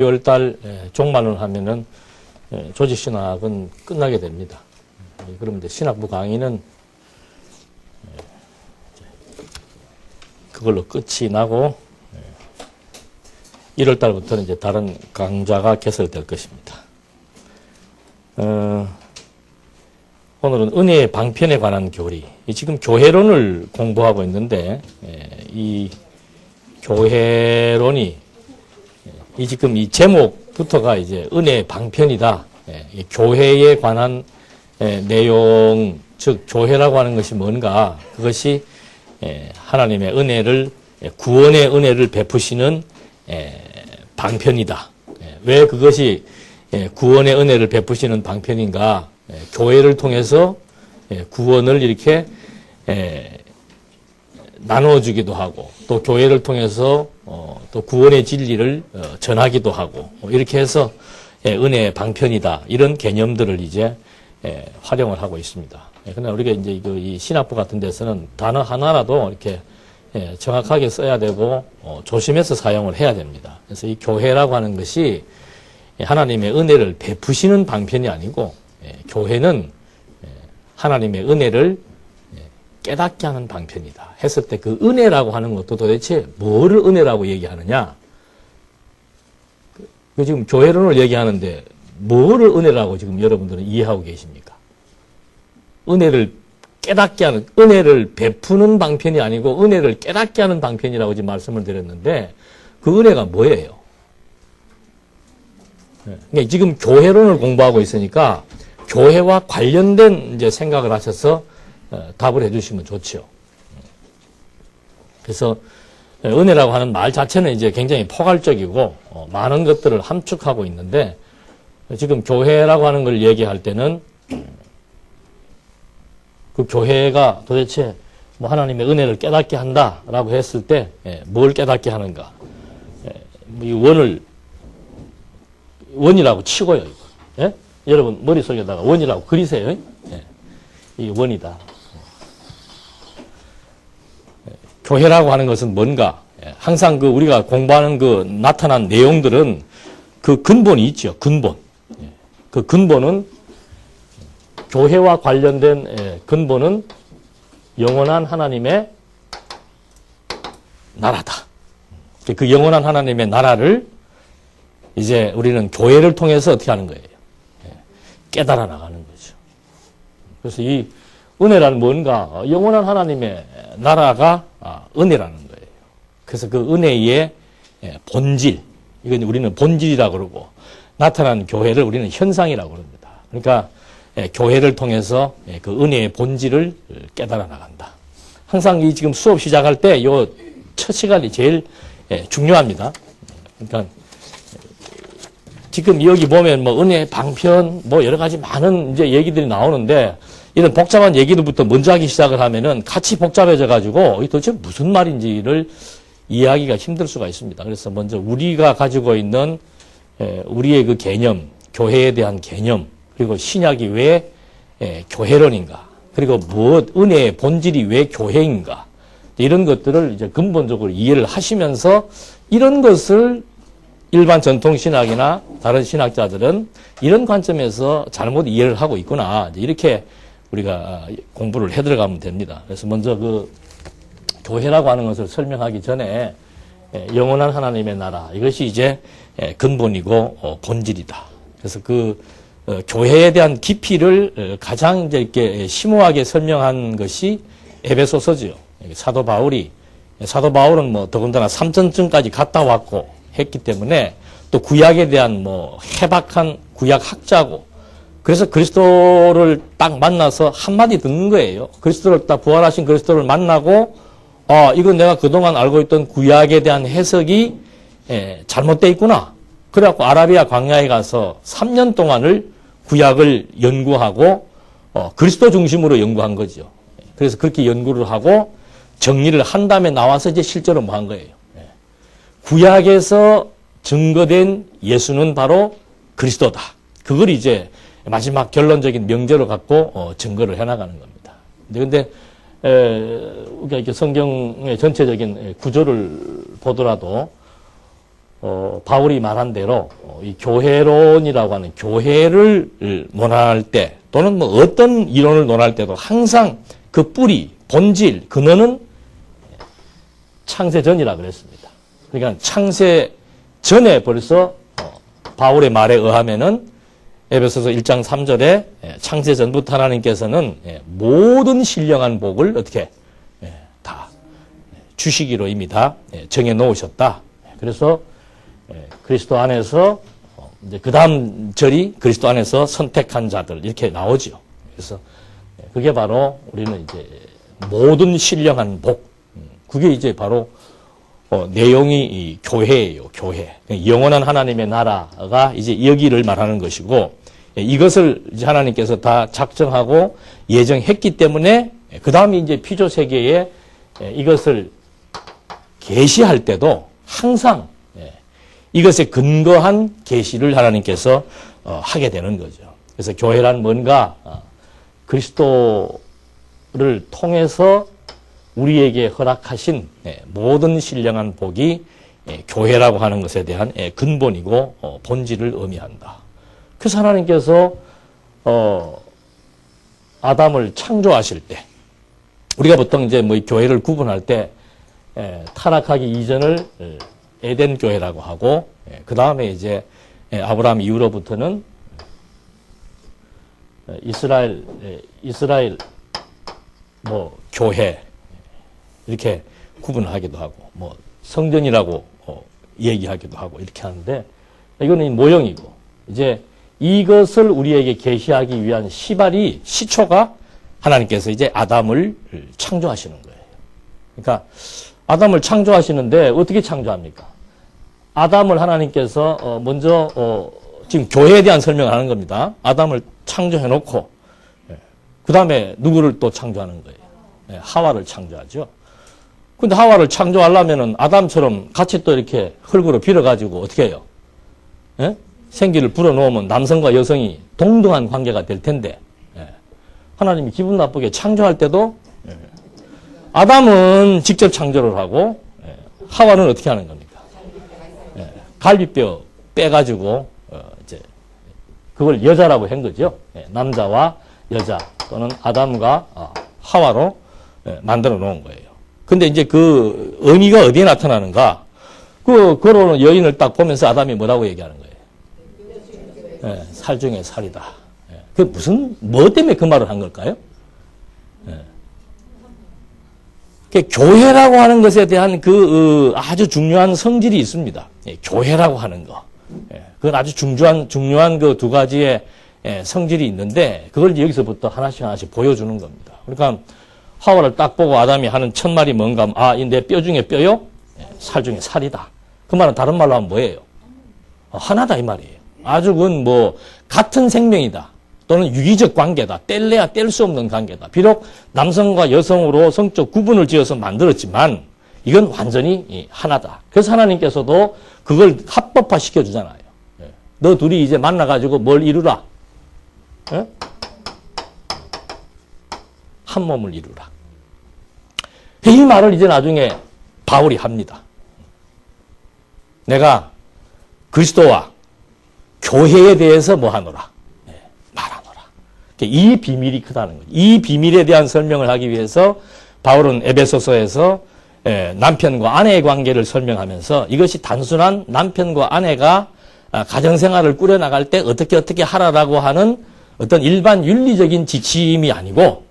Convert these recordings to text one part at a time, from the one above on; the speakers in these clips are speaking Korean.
12월 종말을 하면은 조직신학은 끝나게 됩니다. 그러면 이제 신학부 강의는 그걸로 끝이 나고 1월 달부터는 이제 다른 강좌가 개설될 것입니다. 오늘은 은혜의 방편에 관한 교리. 지금 교회론을 공부하고 있는데 이 교회론이 지금 이 제목부터가 이제 은혜의 방편이다. 교회에 관한 내용, 즉 교회라고 하는 것이 뭔가, 그것이 하나님의 은혜를, 구원의 은혜를 베푸시는 방편이다. 왜 그것이 구원의 은혜를 베푸시는 방편인가? 교회를 통해서 구원을 이렇게 나눠주기도 하고, 또 교회를 통해서 또 구원의 진리를 전하기도 하고, 이렇게 해서 은혜의 방편이다, 이런 개념들을 이제 활용을 하고 있습니다. 그러나 우리가 이제 이 신학부 같은 데서는 단어 하나라도 이렇게 정확하게 써야 되고 조심해서 사용을 해야 됩니다. 그래서 이 교회라고 하는 것이 하나님의 은혜를 베푸시는 방편이 아니고, 교회는 하나님의 은혜를 깨닫게 하는 방편이다 했을 때, 그 은혜라고 하는 것도 도대체 뭐를 은혜라고 얘기하느냐? 지금 교회론을 얘기하는데 뭐를 은혜라고 지금 여러분들은 이해하고 계십니까? 은혜를 깨닫게 하는, 은혜를 베푸는 방편이 아니고 은혜를 깨닫게 하는 방편이라고 지금 말씀을 드렸는데, 그 은혜가 뭐예요? 그러니까 지금 교회론을 공부하고 있으니까 교회와 관련된 이제 생각을 하셔서 답을 해주시면 좋죠. 그래서 은혜라고 하는 말 자체는 이제 굉장히 포괄적이고 많은 것들을 함축하고 있는데, 지금 교회라고 하는 걸 얘기할 때는 그 교회가 도대체 뭐 하나님의 은혜를 깨닫게 한다라고 했을 때 뭘 깨닫게 하는가? 이 원이라고 치고요. 이거. 예? 여러분 머릿속에다가 원이라고 그리세요. 예. 이 원이다. 교회라고 하는 것은 뭔가? 항상 그 우리가 공부하는 그 나타난 내용들은 그 근본이 있죠. 근본. 그 근본은, 교회와 관련된 근본은 영원한 하나님의 나라다. 그 영원한 하나님의 나라를 이제 우리는 교회를 통해서 어떻게 하는 거예요? 깨달아 나가는 거죠. 그래서 이 은혜란 뭔가? 영원한 하나님의 나라가 은혜라는 거예요. 그래서 그 은혜의 본질, 이건 우리는 본질이라고 그러고, 나타난 교회를 우리는 현상이라고 그럽니다. 그러니까 교회를 통해서 그 은혜의 본질을 깨달아 나간다. 항상 이 지금 수업 시작할 때 요 첫 시간이 제일 중요합니다. 그러니까 지금 여기 보면 뭐 은혜 방편 뭐 여러 가지 많은 이제 얘기들이 나오는데, 이런 복잡한 얘기들부터 먼저 하기 시작을 하면은 같이 복잡해져 가지고 이 도대체 무슨 말인지를 이해하기가 힘들 수가 있습니다. 그래서 먼저 우리가 가지고 있는 우리의 그 개념, 교회에 대한 개념, 그리고 신약이 왜 교회론인가, 그리고 은혜의 본질이 왜 교회인가, 이런 것들을 이제 근본적으로 이해를 하시면서, 이런 것을 일반 전통신학이나 다른 신학자들은 이런 관점에서 잘못 이해를 하고 있구나, 이렇게 우리가 공부를 해 들어가면 됩니다. 그래서 먼저 그 교회라고 하는 것을 설명하기 전에 영원한 하나님의 나라, 이것이 이제 근본이고 본질이다. 그래서 그 교회에 대한 깊이를 가장 이제 이렇게 심오하게 설명한 것이 에베소서지요. 사도 바울은 뭐 더군다나 삼천층까지 갔다 왔고 했기 때문에, 또 구약에 대한 뭐 해박한 구약 학자고, 그래서 그리스도를 딱 만나서 한마디 듣는 거예요. 그리스도를 딱 부활하신 그리스도를 만나고, 이건 내가 그동안 알고 있던 구약에 대한 해석이 잘못되어 있구나. 그래갖고 아라비아 광야에 가서 3년 동안을 구약을 연구하고 그리스도 중심으로 연구한 거죠. 그래서 그렇게 연구를 하고 정리를 한 다음에 나와서 이제 실제로 뭐 한 거예요. 구약에서 증거된 예수는 바로 그리스도다. 그걸 이제 마지막 결론적인 명제로 갖고 증거를 해나가는 겁니다. 근데 우리가 이렇게 성경의 전체적인 구조를 보더라도 바울이 말한 대로 이 교회론이라고 하는 교회를 논할 때 또는 뭐 어떤 이론을 논할 때도 항상 그 뿌리, 본질, 근원은 창세전이라 그랬습니다. 그러니까 창세 전에 벌써 바울의 말에 의하면은 에베소서 1장 3절에 창세 전부터 하나님께서는 모든 신령한 복을 어떻게 다 주시기로 이미 다 정해 놓으셨다. 그래서 그리스도 안에서 이제 그 다음 절이 그리스도 안에서 선택한 자들 이렇게 나오죠. 그래서 그게 바로 우리는 이제 모든 신령한 복. 그게 이제 바로 내용이 이 교회예요. 교회. 영원한 하나님의 나라가 이제 여기를 말하는 것이고 이것을 이제 하나님께서 다 작정하고 예정했기 때문에 그 다음에 이제 피조 세계에 이것을 계시할 때도 항상 이것에 근거한 계시를 하나님께서 하게 되는 거죠. 그래서 교회란 뭔가 그리스도를 통해서 우리에게 허락하신 모든 신령한 복이 교회라고 하는 것에 대한 근본이고 본질을 의미한다. 그래서 하나님께서 아담을 창조하실 때 우리가 보통 이제 뭐 교회를 구분할 때 타락하기 이전을 에덴 교회라고 하고 그 다음에 이제 아브라함 이후로부터는 이스라엘 뭐 교회 이렇게 구분을 하기도 하고 뭐 성전이라고 얘기하기도 하고 이렇게 하는데 이거는 모형이고 이제 이것을 우리에게 계시하기 위한 시초가 하나님께서 이제 아담을 창조하시는 거예요. 그러니까 아담을 창조하시는데 어떻게 창조합니까? 아담을 하나님께서 먼저 지금 교회에 대한 설명을 하는 겁니다. 아담을 창조해 놓고 그 다음에 누구를 또 창조하는 거예요? 하와를 창조하죠. 근데 하와를 창조하려면은 아담처럼 같이 또 이렇게 흙으로 빌어가지고 어떻게 해요? 생기를 불어넣으면 남성과 여성이 동등한 관계가 될 텐데 하나님이 기분 나쁘게 창조할 때도 아담은 직접 창조를 하고 하와는 어떻게 하는 겁니까? 갈비뼈 빼가지고 이제 그걸 여자라고 한 거죠. 남자와 여자 또는 아담과 하와로 만들어 놓은 거예요. 근데 이제 그 의미가 어디에 나타나는가? 그거는 여인을 딱 보면서 아담이 뭐라고 얘기하는 거예요? 살 중에 살이다. 그 뭐 때문에 그 말을 한 걸까요? 교회라고 하는 것에 대한 아주 중요한 성질이 있습니다. 교회라고 하는 거. 그건 아주 중요한 그 두 가지의 성질이 있는데 그걸 여기서부터 하나씩 보여주는 겁니다. 그러니까 하와를 딱 보고 아담이 하는 첫 말이 뭔가 이 내 뼈 중에 뼈요? 살 중에 살이다. 그 말은 다른 말로 하면 뭐예요? 하나다 이 말이에요. 아주 그건 뭐 같은 생명이다. 또는 유기적 관계다. 뗄래야 뗄 수 없는 관계다. 비록 남성과 여성으로 성적 구분을 지어서 만들었지만 이건 완전히 하나다. 그래서 하나님께서도 그걸 합법화 시켜주잖아요. 너 둘이 이제 만나가지고 뭘 이루라? 한 몸을 이루라. 이 말을 이제 나중에 바울이 합니다. 내가 그리스도와 교회에 대해서 뭐 하노라? 말하노라. 이 비밀이 크다는 거죠. 이 비밀에 대한 설명을 하기 위해서 바울은 에베소서에서 남편과 아내의 관계를 설명하면서 이것이 단순한 남편과 아내가 가정생활을 꾸려나갈 때 어떻게 하라라고 하는 어떤 일반 윤리적인 지침이 아니고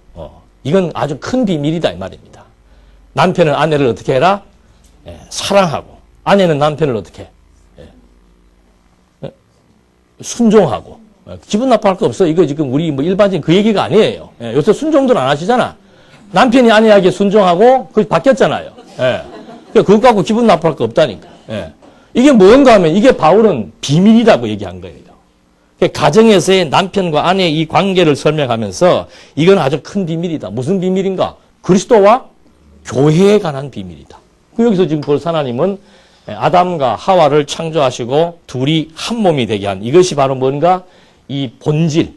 이건 아주 큰 비밀이다 이 말입니다. 남편은 아내를 어떻게 해라? 사랑하고 아내는 남편을 어떻게 순종하고 기분 나빠할 거 없어. 이거 지금 우리 뭐 일반적인 그 얘기가 아니에요. 요새 순종들 안 하시잖아. 남편이 아내에게 순종하고 그게 바뀌었잖아요. 그거 갖고 기분 나빠할 거 없다니까. 이게 뭔가 하면 이게 바울은 비밀이라고 얘기한 거예요. 가정에서의 남편과 아내의 이 관계를 설명하면서 이건 아주 큰 비밀이다. 무슨 비밀인가? 그리스도와 교회에 관한 비밀이다. 여기서 지금 벌써 하나님은 아담과 하와를 창조하시고 둘이 한 몸이 되게 한 이것이 바로 뭔가 이 본질,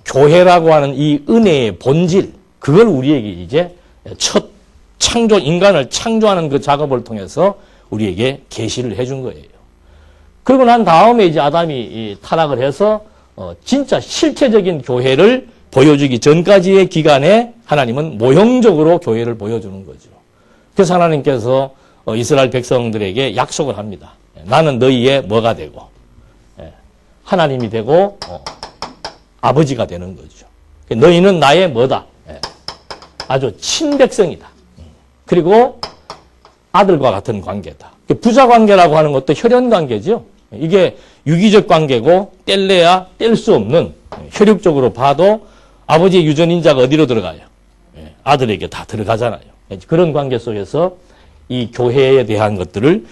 교회라고 하는 이 은혜의 본질, 그걸 우리에게 이제 첫 인간을 창조하는 그 작업을 통해서 우리에게 계시를 해준 거예요. 그러고 난 다음에 이제 아담이 타락을 해서 진짜 실체적인 교회를 보여주기 전까지의 기간에 하나님은 모형적으로 교회를 보여주는 거죠. 그래서 하나님께서 이스라엘 백성들에게 약속을 합니다. 나는 너희의 뭐가 되고 하나님이 되고 아버지가 되는 거죠. 너희는 나의 뭐다? 아주 친백성이다. 그리고 아들과 같은 관계다. 부자 관계라고 하는 것도 혈연 관계죠. 이게 유기적 관계고 뗄래야 뗄 수 없는, 혈육적으로 봐도 아버지의 유전인자가 어디로 들어가요? 아들에게 다 들어가잖아요. 그런 관계 속에서 이 교회에 대한 것들을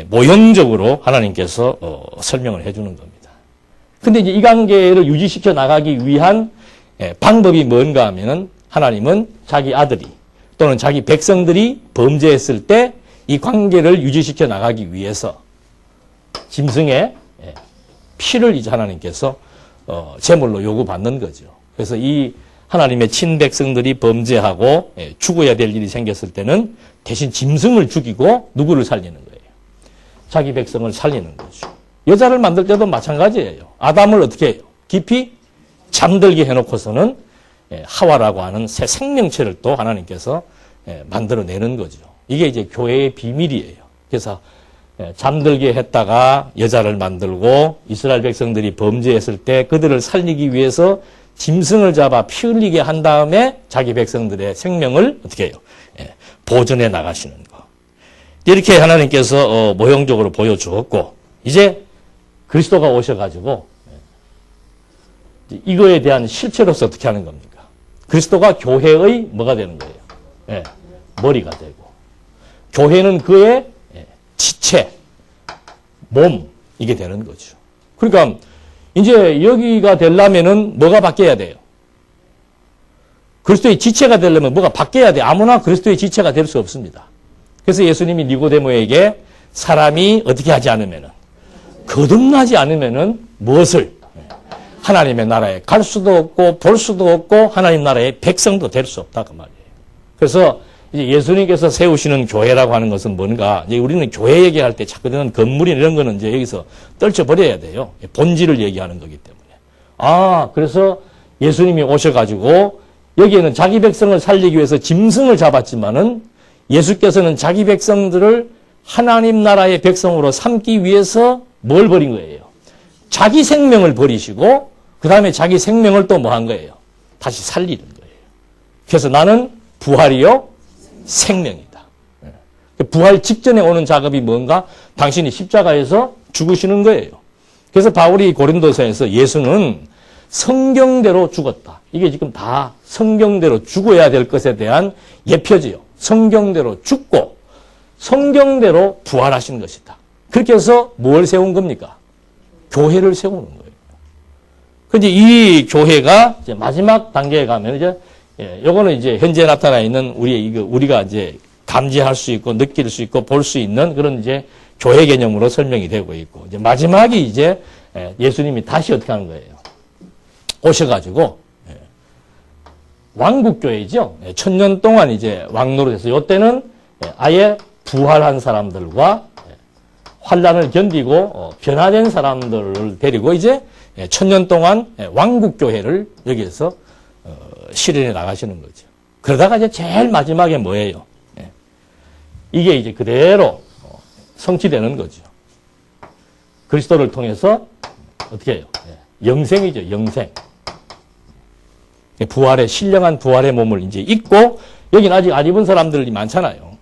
모형적으로 하나님께서 설명을 해주는 겁니다. 근데 이제 이 관계를 유지시켜 나가기 위한 방법이 뭔가 하면은 하나님은 자기 아들이 또는 자기 백성들이 범죄했을 때 이 관계를 유지시켜 나가기 위해서 짐승의 피를 이제 하나님께서 제물로 요구받는 거죠. 그래서 이 하나님의 친백성들이 범죄하고 죽어야 될 일이 생겼을 때는 대신 짐승을 죽이고 누구를 살리는 거예요? 자기 백성을 살리는 거죠. 여자를 만들 때도 마찬가지예요. 아담을 어떻게 해요? 깊이 잠들게 해놓고서는 하와라고 하는 새 생명체를 또 하나님께서 만들어내는 거죠. 이게 이제 교회의 비밀이에요. 그래서 잠들게 했다가 여자를 만들고 이스라엘 백성들이 범죄했을 때 그들을 살리기 위해서 짐승을 잡아 피 흘리게 한 다음에 자기 백성들의 생명을 어떻게 해요? 보존해 나가시는 거. 이렇게 하나님께서 모형적으로 보여주었고, 이제 그리스도가 오셔가지고 이거에 대한 실체로서 어떻게 하는 겁니까? 그리스도가 교회의 뭐가 되는 거예요? 머리가 되고, 교회는 그의 지체, 몸, 이게 되는 거죠. 그러니까 이제 여기가 되려면은 뭐가 바뀌어야 돼요? 그리스도의 지체가 되려면 뭐가 바뀌어야 돼요. 아무나 그리스도의 지체가 될 수 없습니다. 그래서 예수님이 니고데모에게 사람이 어떻게 하지 않으면은, 거듭나지 않으면은 무엇을? 하나님의 나라에 갈 수도 없고 볼 수도 없고 하나님 나라의 백성도 될 수 없다, 그 말이에요. 그래서 이제 예수님께서 세우시는 교회라고 하는 것은 뭔가, 이제 우리는 교회 얘기할 때 자꾸 이런 건물이나 이런 거는 이제 여기서 떨쳐버려야 돼요. 본질을 얘기하는 거기 때문에. 그래서 예수님이 오셔가지고 여기에는 자기 백성을 살리기 위해서 짐승을 잡았지만은 예수께서는 자기 백성들을 하나님 나라의 백성으로 삼기 위해서 뭘 버린 거예요? 자기 생명을 버리시고 그 다음에 자기 생명을 또 뭐 한 거예요? 다시 살리는 거예요. 그래서 나는 부활이요 생명이다. 부활 직전에 오는 작업이 뭔가? 당신이 십자가에서 죽으시는 거예요. 그래서 바울이 고린도서에서 예수는 성경대로 죽었다. 이게 지금 다 성경대로 죽어야 될 것에 대한 예표지요. 성경대로 죽고 성경대로 부활하신 것이다. 그렇게 해서 뭘 세운 겁니까? 교회를 세우는 거예요. 근데 이 교회가 이제 마지막 단계에 가면 이제 요거는 이제 현재 나타나 있는 우리가 이제 감지할 수 있고 느낄 수 있고 볼 수 있는 그런 이제 교회 개념으로 설명이 되고 있고, 이제 마지막이 이제 예수님이 다시 어떻게 하는 거예요? 오셔가지고 왕국교회죠. 1000년 동안 이제 왕노릇해서 요때는 아예 부활한 사람들과 환란을 견디고 변화된 사람들을 데리고 이제 1000년 동안 왕국교회를 여기에서 실현해 나가시는 거죠. 그러다가 이제 제일 마지막에 뭐예요? 이게 이제 그대로 성취되는 거죠. 그리스도를 통해서 어떻게 해요? 영생이죠, 영생. 부활의, 신령한 부활의 몸을 이제 입고, 여기는 아직 안 입은 사람들이 많잖아요.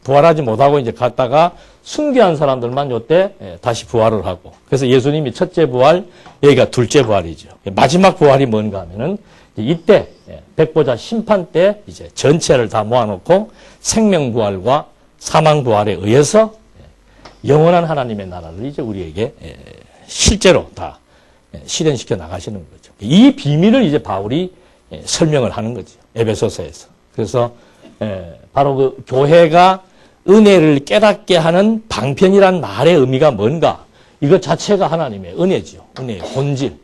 부활하지 못하고 이제 갔다가 순교한 사람들만 요때 다시 부활을 하고. 그래서 예수님이 첫째 부활, 여기가 둘째 부활이죠. 마지막 부활이 뭔가 하면은 이때 백보자 심판 때 이제 전체를 다 모아놓고 생명 부활과 사망 부활에 의해서 영원한 하나님의 나라를 이제 우리에게 실제로 다 실현시켜 나가시는 거죠. 이 비밀을 이제 바울이 설명을 하는 거죠. 에베소서에서. 그래서 바로 그 교회가 은혜를 깨닫게 하는 방편이란 말의 의미가 뭔가? 이것 자체가 하나님의 은혜죠. 은혜의 본질.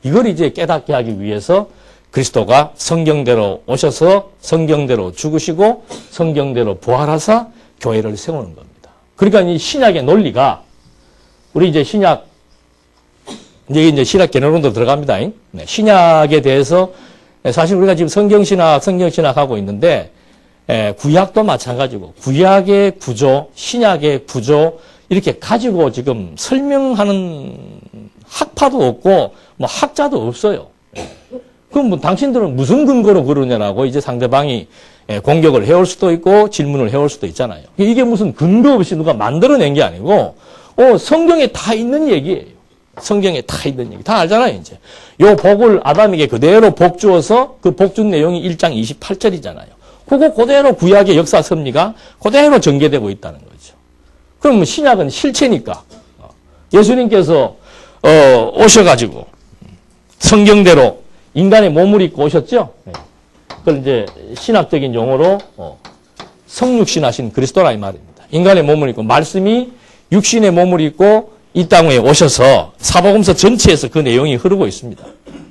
이걸 이제 깨닫게 하기 위해서 그리스도가 성경대로 오셔서 성경대로 죽으시고 성경대로 부활하사 교회를 세우는 겁니다. 그러니까 이 신약의 논리가 우리 이제 신약, 이제 신약 개념론도 들어갑니다. 네, 신약에 대해서 사실 우리가 지금 성경신학하고 있는데, 구약도 마찬가지고, 구약의 구조, 신약의 구조, 이렇게 가지고 지금 설명하는 학파도 없고, 뭐 학자도 없어요. 그럼 뭐 당신들은 무슨 근거로 그러냐라고 이제 상대방이 공격을 해올 수도 있고 질문을 해올 수도 있잖아요. 이게 무슨 근거 없이 누가 만들어낸 게 아니고, 성경에 다 있는 얘기예요. 성경에 다 있는 얘기. 다 알잖아요, 이제. 요 복을 아담에게 그대로 복 주어서 그 복 준 내용이 1장 28절이잖아요. 그거 그대로 구약의 역사 섭리가 그대로 전개되고 있다는 거죠. 그럼 신약은 실체니까. 예수님께서, 오셔가지고 성경대로 인간의 몸을 입고 오셨죠? 그걸 이제 신학적인 용어로 성육신하신 그리스도라 이 말입니다. 인간의 몸을 입고 말씀이 육신의 몸을 입고 이 땅에 오셔서 사복음서 전체에서 그 내용이 흐르고 있습니다.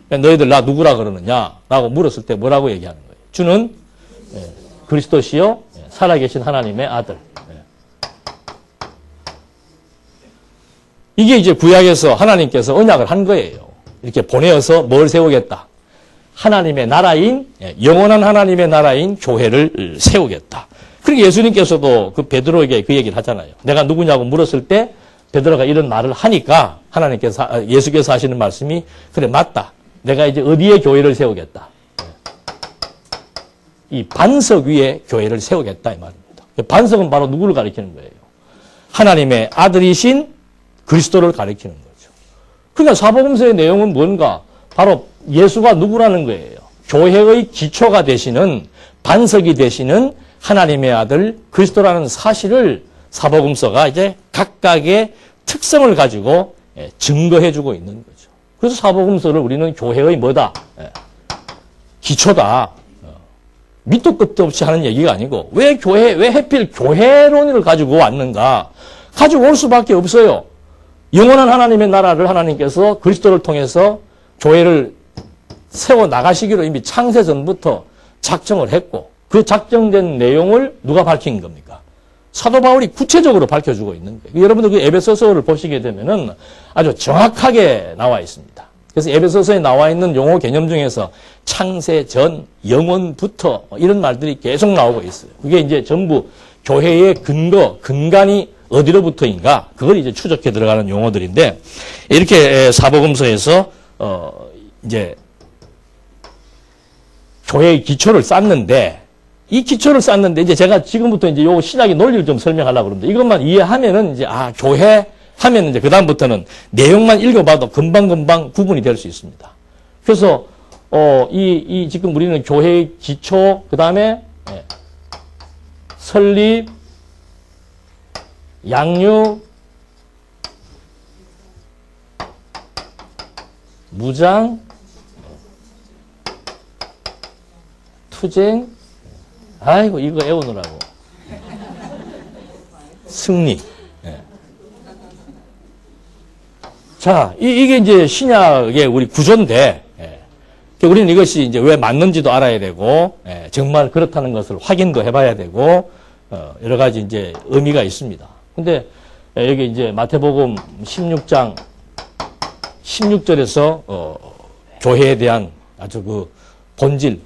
너희들 나 누구라 그러느냐라고 물었을 때 뭐라고 얘기하는 거예요? 주는 그리스도시요 살아계신 하나님의 아들. 이게 이제 구약에서 하나님께서 언약을 한 거예요. 이렇게 보내어서 뭘 세우겠다. 하나님의 나라인, 영원한 하나님의 나라인 교회를 세우겠다. 그러니까 예수님께서도 그 베드로에게 그 얘기를 하잖아요. 내가 누구냐고 물었을 때 베드로가 이런 말을 하니까 예수께서 하시는 말씀이 그래 맞다. 내가 이제 어디에 교회를 세우겠다. 이 반석 위에 교회를 세우겠다 이 말입니다. 반석은 바로 누구를 가리키는 거예요? 하나님의 아들이신 그리스도를 가리키는 거죠. 그러니까 사복음서의 내용은 뭔가? 바로 예수가 누구라는 거예요. 교회의 기초가 되시는 반석이 되시는 하나님의 아들 그리스도라는 사실을 사복음서가 이제 각각의 특성을 가지고 증거해주고 있는 거죠. 그래서 사복음서를 우리는 교회의 뭐다? 기초다. 밑도 끝도 없이 하는 얘기가 아니고 왜 하필 교회론을 가지고 왔는가? 가지고 올 수밖에 없어요. 영원한 하나님의 나라를 하나님께서 그리스도를 통해서 교회를 세워 나가시기로 이미 창세 전부터 작정을 했고 그 작정된 내용을 누가 밝힌 겁니까? 사도 바울이 구체적으로 밝혀주고 있는 거예요. 여러분들 그 에베소서를 보시게 되면은 아주 정확하게 나와 있습니다. 그래서 에베소서에 나와 있는 용어 개념 중에서 창세 전, 영원부터 이런 말들이 계속 나오고 있어요. 그게 이제 전부 교회의 근간이 어디로부터인가 그걸 이제 추적해 들어가는 용어들인데 이렇게 사복음서에서 이제 교회의 기초를 쌓는데 이 기초를 쌓는데 이제 제가 지금부터 이제 요 신학의 논리를 좀 설명하려고 그럽니다. 이것만 이해하면은 이제 교회 하면 이제 그다음부터는 내용만 읽어봐도 금방금방 구분이 될 수 있습니다. 그래서 지금 우리는 교회의 기초 그다음에 설립 양육, 무장, 투쟁, 아이고 이거 애우느라고 승리. 자, 이게 이제 신약의 우리 구조인데 우리는 이것이 이제 왜 맞는지도 알아야 되고 정말 그렇다는 것을 확인도 해봐야 되고 여러 가지 이제 의미가 있습니다. 근데 여기 이제 마태복음 16장 16절에서 교회에 대한 아주 그 본질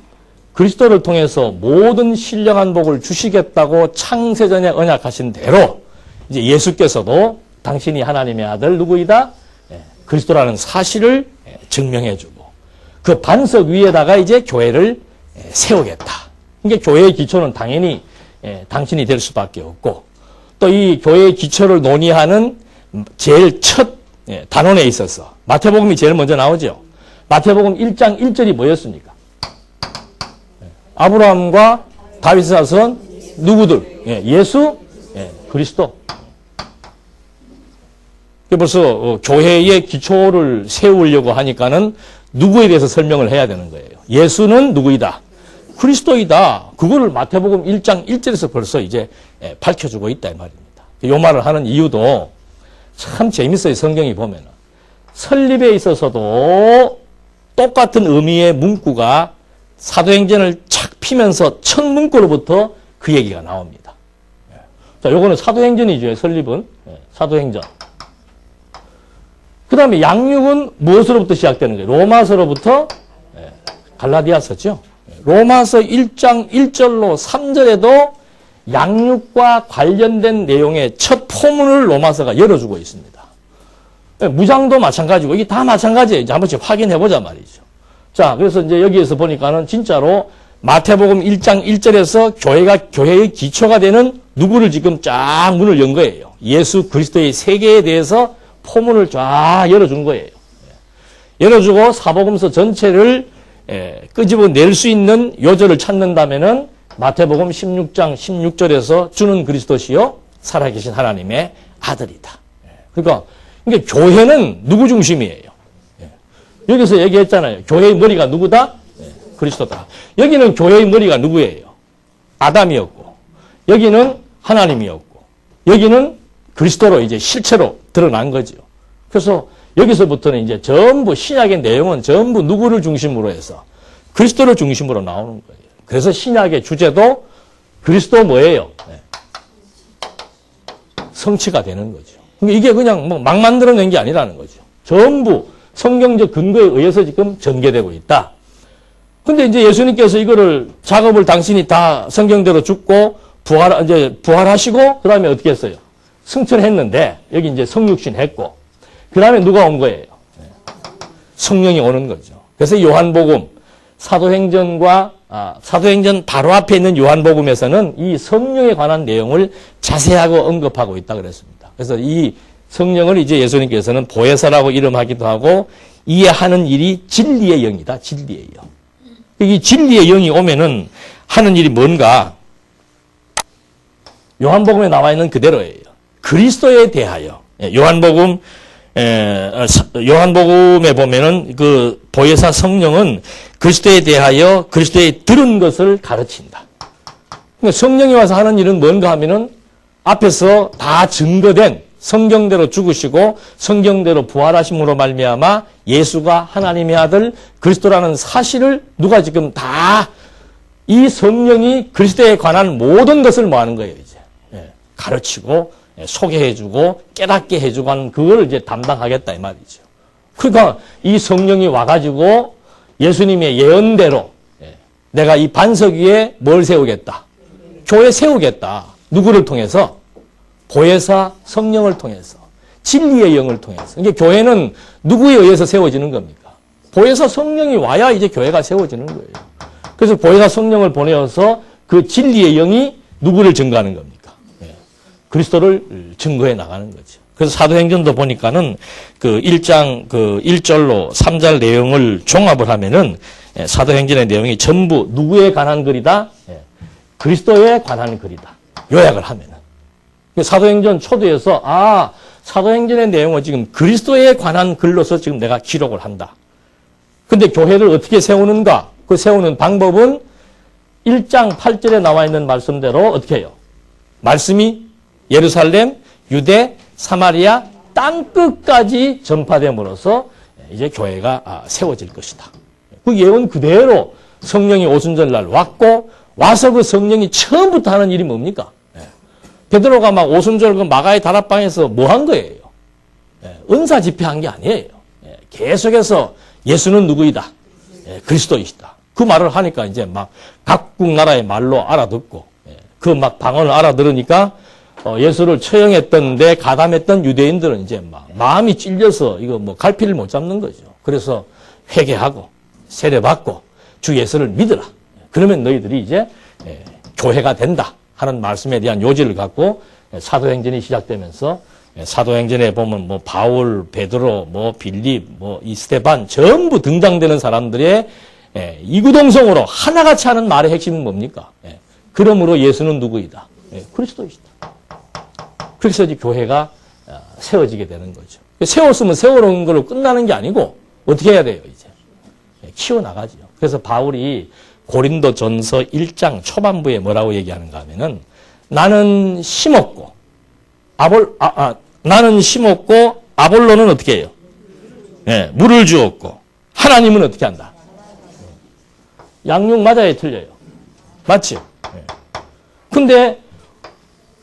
그리스도를 통해서 모든 신령한 복을 주시겠다고 창세전에 언약하신 대로 이제 예수께서도 당신이 하나님의 아들 누구이다? 그리스도라는 사실을 증명해주고 그 반석 위에다가 이제 교회를 세우겠다. 그러니까 교회의 기초는 당연히 당신이 될 수밖에 없고 또 이 교회의 기초를 논의하는 제일 첫 단원에 있어서 마태복음이 제일 먼저 나오죠. 마태복음 1장 1절이 뭐였습니까? 아브라함과 다윗의 자손 누구들? 예수, 그리스도. 벌써 교회의 기초를 세우려고 하니까는 누구에 대해서 설명을 해야 되는 거예요. 예수는 누구이다? 그리스도이다. 그거를 마태복음 1장 1절에서 벌써 이제 밝혀주고 있다 이 말입니다. 이 말을 하는 이유도 참 재밌어요. 성경이 보면은 설립에 있어서도 똑같은 의미의 문구가 사도행전을 착 피면서 첫 문구로부터 그 얘기가 나옵니다. 자, 요거는 사도행전이죠. 설립은 사도행전. 그 다음에 양육은 무엇으로부터 시작되는 거예요? 로마서로부터 갈라디아서죠. 로마서 1장 1절로 3절에도 양육과 관련된 내용의 첫 포문을 로마서가 열어주고 있습니다. 무장도 마찬가지고 이게 다 마찬가지예요. 이제 한 번씩 확인해보자 말이죠. 자, 그래서 이제 여기에서 보니까는 진짜로 마태복음 1장 1절에서 교회의 기초가 되는 누구를 지금 쫙 문을 연 거예요. 예수 그리스도의 세계에 대해서 포문을 쫙 열어준 거예요. 열어주고 사복음서 전체를 끄집어낼 수 있는 요절을 찾는다면은 마태복음 16장 16절에서 주는 그리스도시요 살아계신 하나님의 아들이다. 그러니까 이게 교회는 누구 중심이에요? 여기서 얘기했잖아요. 교회의 머리가 누구다? 그리스도다. 여기는 교회의 머리가 누구예요? 아담이었고, 여기는 하나님이었고, 여기는 그리스도로 이제 실체로 드러난 거죠. 그래서 여기서부터는 이제 전부 신약의 내용은 전부 누구를 중심으로 해서 그리스도를 중심으로 나오는 거예요. 그래서 신약의 주제도 그리스도 뭐예요? 성취가 되는 거죠. 이게 그냥 뭐 막 만들어낸 게 아니라는 거죠. 전부 성경적 근거에 의해서 지금 전개되고 있다. 근데 이제 예수님께서 이거를 작업을 당신이 다 성경대로 죽고 부활하시고 그 다음에 어떻게 했어요? 승천했는데 여기 이제 성육신 했고 그 다음에 누가 온 거예요? 성령이 오는 거죠. 그래서 요한복음 사도행전 바로 앞에 있는 요한복음에서는 이 성령에 관한 내용을 자세하고 언급하고 있다 그랬습니다. 그래서 이 성령을 이제 예수님께서는 보혜사라고 이름하기도 하고 이해하는 일이 진리의 영이다. 진리의 영. 이 진리의 영이 오면은 하는 일이 뭔가 요한복음에 나와 있는 그대로예요. 그리스도에 대하여 요한복음에 보면은 그 보혜사 성령은 그리스도에 대하여 그리스도에 들은 것을 가르친다. 그러니까 성령이 와서 하는 일은 뭔가 하면은 앞에서 다 증거된 성경대로 죽으시고 성경대로 부활하심으로 말미암아 예수가 하나님의 아들 그리스도라는 사실을 누가 지금 다 이 성령이 그리스도에 관한 모든 것을 뭐 하는 거예요, 이제. 가르치고 소개해주고 깨닫게 해주고 하는 그걸 이제 담당하겠다 이 말이죠. 그러니까 이 성령이 와가지고 예수님의 예언대로 내가 이 반석 위에 뭘 세우겠다? 교회 세우겠다. 누구를 통해서? 보혜사 성령을 통해서. 진리의 영을 통해서. 이게 교회는 누구에 의해서 세워지는 겁니까? 보혜사 성령이 와야 이제 교회가 세워지는 거예요. 그래서 보혜사 성령을 보내어서 그 진리의 영이 누구를 증거하는 겁니까? 그리스도를 증거해 나가는 거죠. 그래서 사도행전도 보니까는 그 1장 그 1절로 3절 내용을 종합을 하면은 사도행전의 내용이 전부 누구에 관한 글이다? 그리스도에 관한 글이다. 요약을 하면은. 사도행전 초두에서 사도행전의 내용은 지금 그리스도에 관한 글로서 지금 내가 기록을 한다. 근데 교회를 어떻게 세우는가? 그 세우는 방법은 1장 8절에 나와 있는 말씀대로 어떻게 해요? 말씀이 예루살렘, 유대, 사마리아 땅끝까지 전파됨으로써 이제 교회가 세워질 것이다. 그 예언 그대로 성령이 오순절날 왔고 와서 그 성령이 처음부터 하는 일이 뭡니까? 베드로가 막 오순절 그 마가의 다락방에서 뭐 한 거예요? 은사 집회한 게 아니에요. 계속해서 예수는 누구이다? 그리스도이시다. 그 말을 하니까 이제 막 각국 나라의 말로 알아듣고 그 막 방언을 알아들으니까 예수를 처형했던데 가담했던 유대인들은 이제 막 마음이 찔려서 이거 뭐 갈피를 못 잡는 거죠. 그래서 회개하고 세례받고 주 예수를 믿으라. 그러면 너희들이 이제 교회가 된다 하는 말씀에 대한 요지를 갖고 사도행전이 시작되면서 사도행전에 보면 뭐 바울, 베드로, 뭐 빌립, 뭐 이 스데반 전부 등장되는 사람들의 이구동성으로 하나같이 하는 말의 핵심은 뭡니까? 그러므로 예수는 누구이다? 그리스도이시다. 그래서 이제 교회가 세워지게 되는 거죠. 세웠으면 세워놓은 걸로 끝나는 게 아니고 어떻게 해야 돼요, 이제? 키워나가죠. 그래서 바울이 고린도 전서 1장 초반부에 뭐라고 얘기하는가 하면은 나는 심었고 아볼로는 어떻게 해요? 물을 주었고 하나님은 어떻게 한다? 양육 맞아요, 틀려요? 맞지? 근데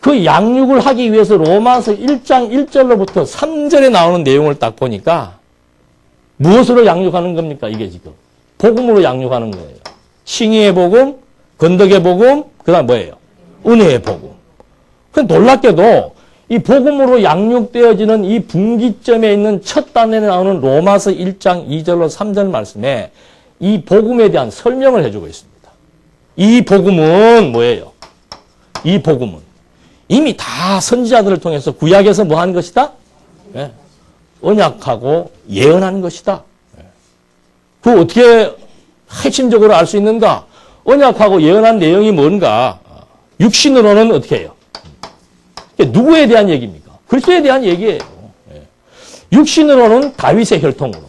그 양육을 하기 위해서 로마서 1장 1절로부터 3절에 나오는 내용을 딱 보니까 무엇으로 양육하는 겁니까? 이게 지금. 복음으로 양육하는 거예요. 칭의의 복음, 건덕의 복음, 그 다음 뭐예요? 은혜의 복음. 그런데 놀랍게도 이 복음으로 양육되어지는 이 분기점에 있는 첫 단에 나오는 로마서 1장 2절로 3절 말씀에 이 복음에 대한 설명을 해주고 있습니다. 이 복음은 뭐예요? 이 복음은 이미 다 선지자들을 통해서 구약에서 뭐 한 것이다? 네. 언약하고 예언한 것이다. 네. 그 어떻게 핵심적으로 알 수 있는가? 언약하고 예언한 내용이 뭔가? 육신으로는 어떻게 해요? 누구에 대한 얘기입니까? 그리스도에 대한 얘기예요. 네. 육신으로는 다윗의 혈통으로.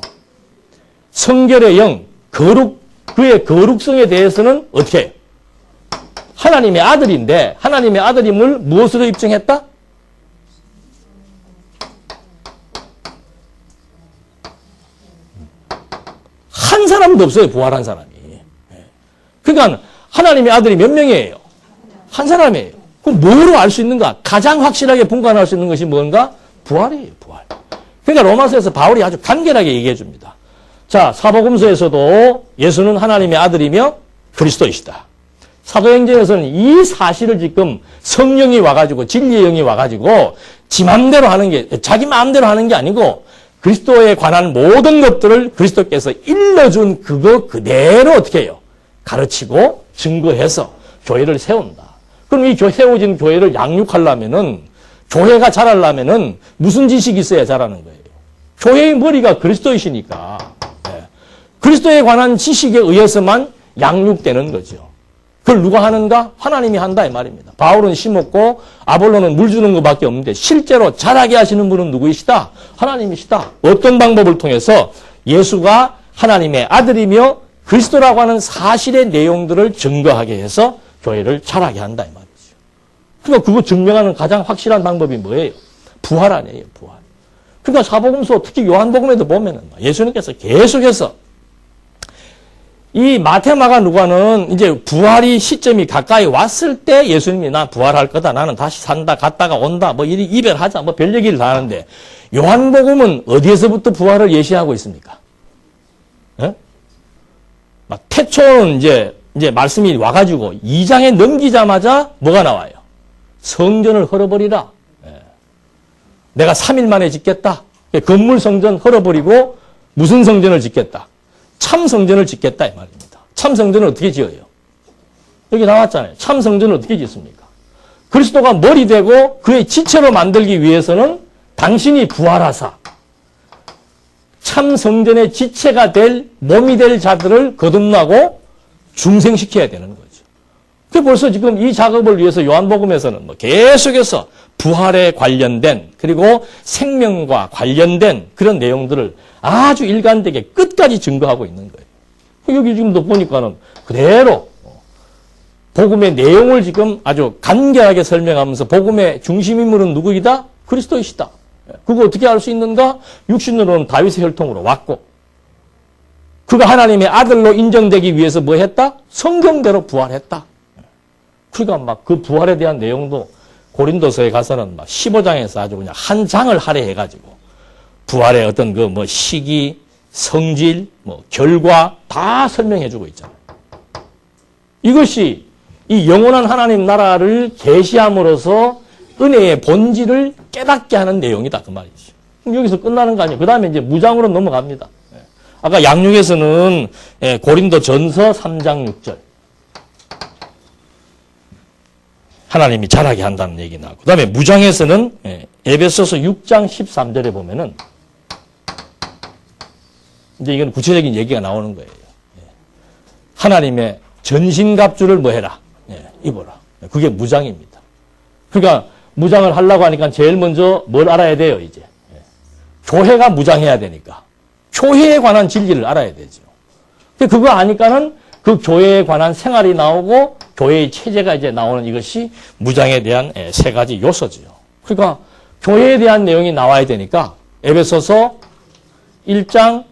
성결의 영, 그의 거룩성에 대해서는 어떻게 해요? 하나님의 아들인데 하나님의 아들임을 무엇으로 입증했다? 한 사람도 없어요. 부활한 사람이. 그러니까 하나님의 아들이 몇 명이에요? 한 사람이에요. 그럼 뭐로 알 수 있는가? 가장 확실하게 분간할 수 있는 것이 뭔가? 부활이에요. 부활. 그러니까 로마서에서 바울이 아주 간결하게 얘기해 줍니다. 자, 사복음서에서도 예수는 하나님의 아들이며 그리스도이시다. 사도행전에서는 이 사실을 지금 성령이 와가지고 진리의 영이 와가지고 지 맘대로 하는 게 자기 마음대로 하는 게 아니고 그리스도에 관한 모든 것들을 그리스도께서 일러준 그거 그대로 어떻게 해요? 가르치고 증거해서 교회를 세운다. 그럼 이 세워진 교회를 양육하려면은 교회가 자라려면은 무슨 지식이 있어야 자라는 거예요? 교회의 머리가 그리스도이시니까 그리스도에 관한 지식에 의해서만 양육되는 거죠. 그걸 누가 하는가? 하나님이 한다 이 말입니다. 바울은 심었고 아볼로는 물 주는 것밖에 없는데 실제로 자라게 하시는 분은 누구이시다? 하나님이시다. 어떤 방법을 통해서? 예수가 하나님의 아들이며 그리스도라고 하는 사실의 내용들을 증거하게 해서 교회를 자라게 한다 이 말이죠. 그러니까 그거 증명하는 가장 확실한 방법이 뭐예요? 부활 아니에요. 부활. 그러니까 사복음서 특히 요한복음에도 보면은 예수님께서 계속해서 이 마태, 마가, 누가는 이제 부활이 시점이 가까이 왔을 때 예수님이 나 부활할 거다. 나는 다시 산다. 갔다가 온다. 뭐 이리 이별하자. 뭐 별 얘기를 다 하는데 요한복음은 어디에서부터 부활을 예시하고 있습니까? 예? 막 태초는 이제 말씀이 와가지고 2장에 넘기자마자 뭐가 나와요? 성전을 헐어버리라. 예. 내가 3일 만에 짓겠다. 건물 성전 헐어버리고 무슨 성전을 짓겠다? 참 성전을 짓겠다 이 말입니다. 참 성전을 어떻게 지어요? 여기 나왔잖아요. 참 성전을 어떻게 짓습니까? 그리스도가 머리 되고 그의 지체로 만들기 위해서는 당신이 부활하사 참 성전의 지체가 될 몸이 될 자들을 거듭나고 중생시켜야 되는 거죠. 그 벌써 지금 이 작업을 위해서 요한복음에서는 뭐 계속해서 부활에 관련된 그리고 생명과 관련된 그런 내용들을 아주 일관되게 끝까지 증거하고 있는 거예요. 여기 지금도 보니까는 그대로 복음의 내용을 지금 아주 간결하게 설명하면서 복음의 중심인물은 누구이다? 그리스도이시다. 그거 어떻게 알 수 있는가? 육신으로는 다윗의 혈통으로 왔고 그가 하나님의 아들로 인정되기 위해서 뭐 했다? 성경대로 부활했다. 그러니까 막 그 부활에 대한 내용도 고린도서에 가서는 막 15장에서 아주 그냥 한 장을 할애해가지고 부활의 어떤 그 뭐 시기, 성질, 뭐 결과 다 설명해주고 있잖아요. 이것이 이 영원한 하나님 나라를 계시함으로써 은혜의 본질을 깨닫게 하는 내용이다 그 말이죠. 여기서 끝나는 거 아니에요. 그 다음에 이제 무장으로 넘어갑니다. 아까 양육에서는 고린도 전서 3장 6절 하나님이 자라게 한다는 얘기 나오고 그 다음에 무장에서는 에베소서 6장 13절에 보면은 이제 이건 구체적인 얘기가 나오는 거예요. 하나님의 전신갑주를 뭐 해라? 입어라. 그게 무장입니다. 그러니까 무장을 하려고 하니까 제일 먼저 뭘 알아야 돼요, 이제? 교회가 무장해야 되니까. 교회에 관한 진리를 알아야 되죠. 그거 아니까는 그 교회에 관한 생활이 나오고 교회의 체제가 이제 나오는 이것이 무장에 대한 세 가지 요소죠. 그러니까 교회에 대한 내용이 나와야 되니까 에베소서 1장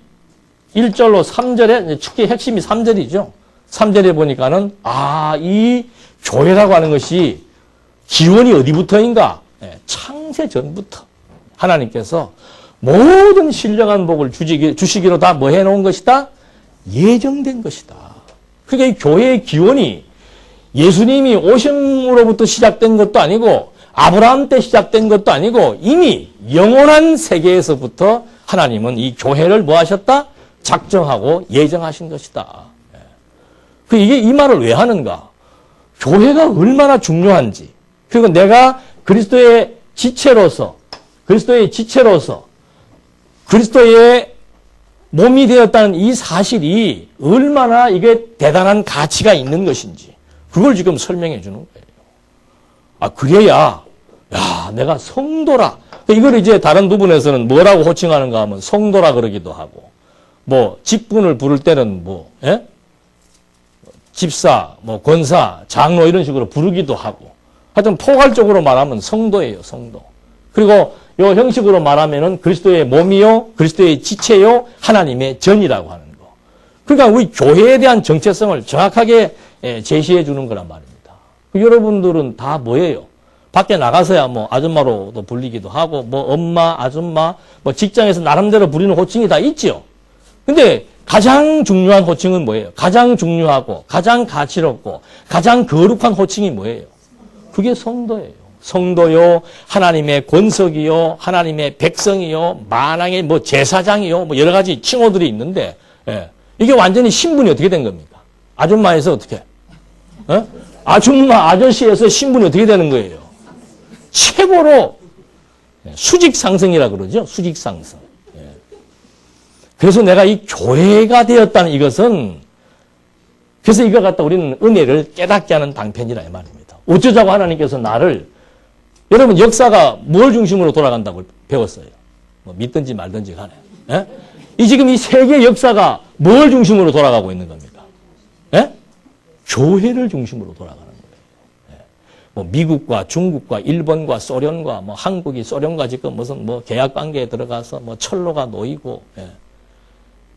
1절로 3절에 특히 핵심이 3절이죠. 3절에 보니까는 이 교회라고 하는 것이 기원이 어디부터인가? 창세 전부터 하나님께서 모든 신령한 복을 주시기로 다 뭐 해놓은 것이다? 예정된 것이다. 그러니까 이 교회의 기원이 예수님이 오심으로부터 시작된 것도 아니고 아브라함 때 시작된 것도 아니고 이미 영원한 세계에서부터 하나님은 이 교회를 뭐 하셨다? 작정하고 예정하신 것이다. 이게 이 말을 왜 하는가? 교회가 얼마나 중요한지, 그리고 내가 그리스도의 지체로서 그리스도의 몸이 되었다는 이 사실이 얼마나 이게 대단한 가치가 있는 것인지 그걸 지금 설명해 주는 거예요. 그래야 내가 성도라. 이걸 이제 다른 부분에서는 뭐라고 호칭하는가 하면 성도라 그러기도 하고, 뭐 직분을 부를 때는 집사, 권사, 장로 이런 식으로 부르기도 하고, 하여튼 포괄적으로 말하면 성도예요, 성도. 그리고 요 형식으로 말하면은 그리스도의 몸이요, 그리스도의 지체요, 하나님의 전이라고 하는 거. 그러니까 우리 교회에 대한 정체성을 정확하게 제시해 주는 거란 말입니다. 여러분들은 다 뭐예요? 밖에 나가서야 아줌마로도 불리기도 하고, 엄마, 아줌마, 직장에서 나름대로 부리는 호칭이 다 있죠. 근데 가장 중요한 호칭은 뭐예요? 가장 중요하고, 가장 가치롭고, 가장 거룩한 호칭이 뭐예요? 그게 성도예요. 성도요, 하나님의 권석이요, 하나님의 백성이요, 만왕의 제사장이요, 여러 가지 칭호들이 있는데, 이게 완전히 신분이 어떻게 된 겁니까? 아줌마에서 어떻게? 아줌마, 아저씨에서 신분이 어떻게 되는 거예요? 최고로 수직상승이라 그러죠. 수직상승. 그래서 내가 이 교회가 되었다는 이것은, 그래서 이거 갖다 우리는 은혜를 깨닫게 하는 방편이라 이 말입니다. 어쩌자고 하나님께서 나를, 여러분 역사가 뭘 중심으로 돌아간다고 배웠어요? 믿든지 말든지 간에. 지금 이 세계 역사가 뭘 중심으로 돌아가고 있는 겁니까? 교회를 중심으로 돌아가는 거예요. 미국과 중국과 일본과 소련과 한국이 소련과 지금 무슨 계약 관계에 들어가서 철로가 놓이고,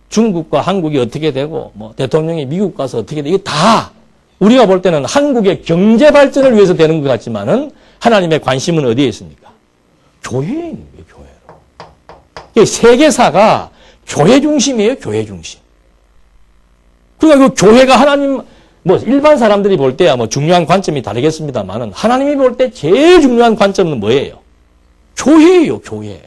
중국과 한국이 어떻게 되고, 대통령이 미국 가서 어떻게 되고, 이게 다 우리가 볼 때는 한국의 경제 발전을 위해서 되는 것 같지만은 하나님의 관심은 어디에 있습니까? 교회에 있는 거예요, 교회로. 세계사가 교회 중심이에요, 교회 중심. 그러니까 그 교회가 하나님, 일반 사람들이 볼 때야 중요한 관점이 다르겠습니다만은 하나님이 볼 때 제일 중요한 관점은 뭐예요? 교회예요, 교회.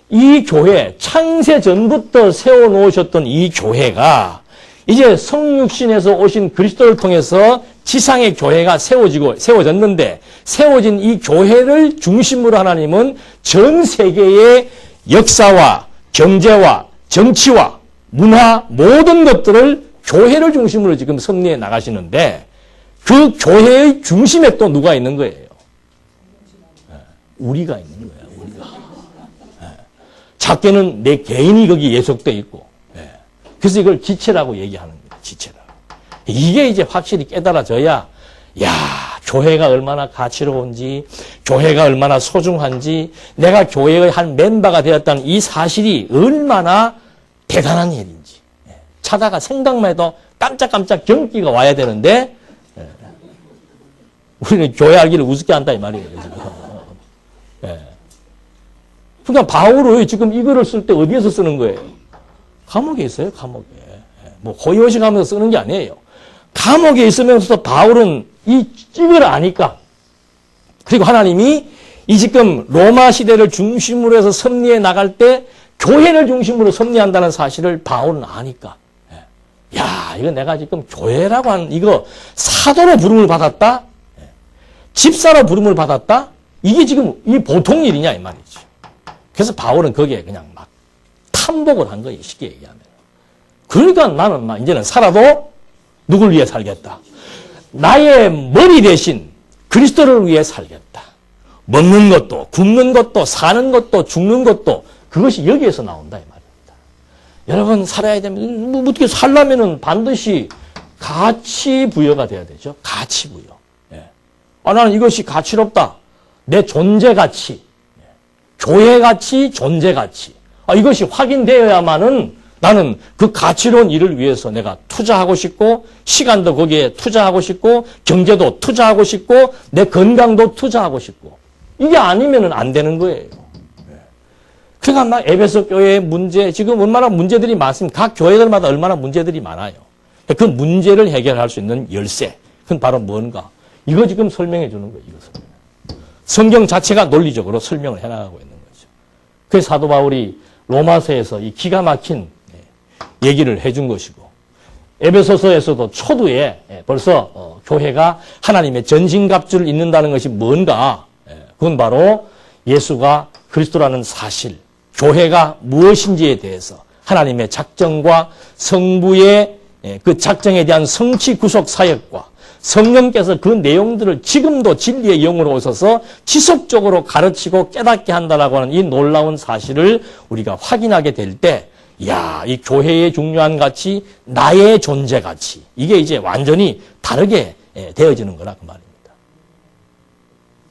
이 교회, 창세 전부터 세워놓으셨던 이 교회가 이제 성육신에서 오신 그리스도를 통해서 지상의 교회가 세워졌는데, 세워진 이 교회를 중심으로 하나님은 전 세계의 역사와 경제와 정치와 문화 모든 것들을 교회를 중심으로 지금 섭리해 나가시는데, 그 교회의 중심에 또 누가 있는 거예요? 우리가 있는 거예요, 우리가. 작게는 내 개인이 거기 예속돼 있고, 그래서 이걸 지체라고 얘기하는 거예요, 지체라고. 이게 이제 확실히 깨달아져야, 교회가 얼마나 가치로운지, 교회가 얼마나 소중한지, 내가 교회의 한 멤버가 되었다는 이 사실이 얼마나 대단한 일인지. 차다가 생각만 해도 깜짝깜짝 경기가 와야 되는데, 우리는 교회 알기를 우습게 한다 이 말이에요, 지금. 그러니까 바울이 지금 이거를 쓸 때 어디에서 쓰는 거예요? 감옥에 있어요, 감옥에. 호의호식 하면서 쓰는 게 아니에요. 감옥에 있으면서도 바울은 이걸 아니까. 그리고 하나님이 이 지금 로마 시대를 중심으로 해서 섭리해 나갈 때 교회를 중심으로 섭리한다는 사실을 바울은 아니까. 이거 내가 지금 교회라고 하는 이거 사도로 부름을 받았다? 집사로 부름을 받았다? 이게 지금 이 보통 일이냐 이 말이지. 그래서 바울은 거기에 그냥 막 탐복을 한 거예요, 쉽게 얘기하면. 그러니까 나는 이제는 살아도 누굴 위해 살겠다. 나의 머리 대신 그리스도를 위해 살겠다. 먹는 것도, 굶는 것도, 사는 것도, 죽는 것도 그것이 여기에서 나온다 이 말입니다. 여러분 살아야 되면 어떻게 살려면은 반드시 가치 부여가 돼야 되죠. 가치 부여. 나는 이것이 가치롭다. 내 존재 가치, 교회 가치, 존재 가치. 이것이 확인되어야만은 나는 그 가치로운 일을 위해서 내가 투자하고 싶고 시간도 거기에 투자하고 싶고 경제도 투자하고 싶고 내 건강도 투자하고 싶고 이게 아니면은 안 되는 거예요. 그러니까 막 에베소 교회의 문제 지금 얼마나 문제들이 많습니다. 각 교회들마다 얼마나 문제들이 많아요. 그 문제를 해결할 수 있는 열쇠 그건 바로 뭔가 이거 지금 설명해 주는 거예요. 이것을. 성경 자체가 논리적으로 설명을 해나가고 있는 거죠. 그래서 사도 바울이 로마서에서 이 기가 막힌 얘기를 해준 것이고 에베소서에서도 초두에 벌써 교회가 하나님의 전신갑주를 입는다는 것이 뭔가 그건 바로 예수가 그리스도라는 사실 교회가 무엇인지에 대해서 하나님의 작정과 성부의 그 작정에 대한 성취 구속 사역과 성령께서 그 내용들을 지금도 진리의 영으로 오셔서 지속적으로 가르치고 깨닫게 한다라고 하는 이 놀라운 사실을 우리가 확인하게 될 때 야, 이 교회의 중요한 가치, 나의 존재 가치 이게 이제 완전히 다르게 되어지는 거라 그 말입니다.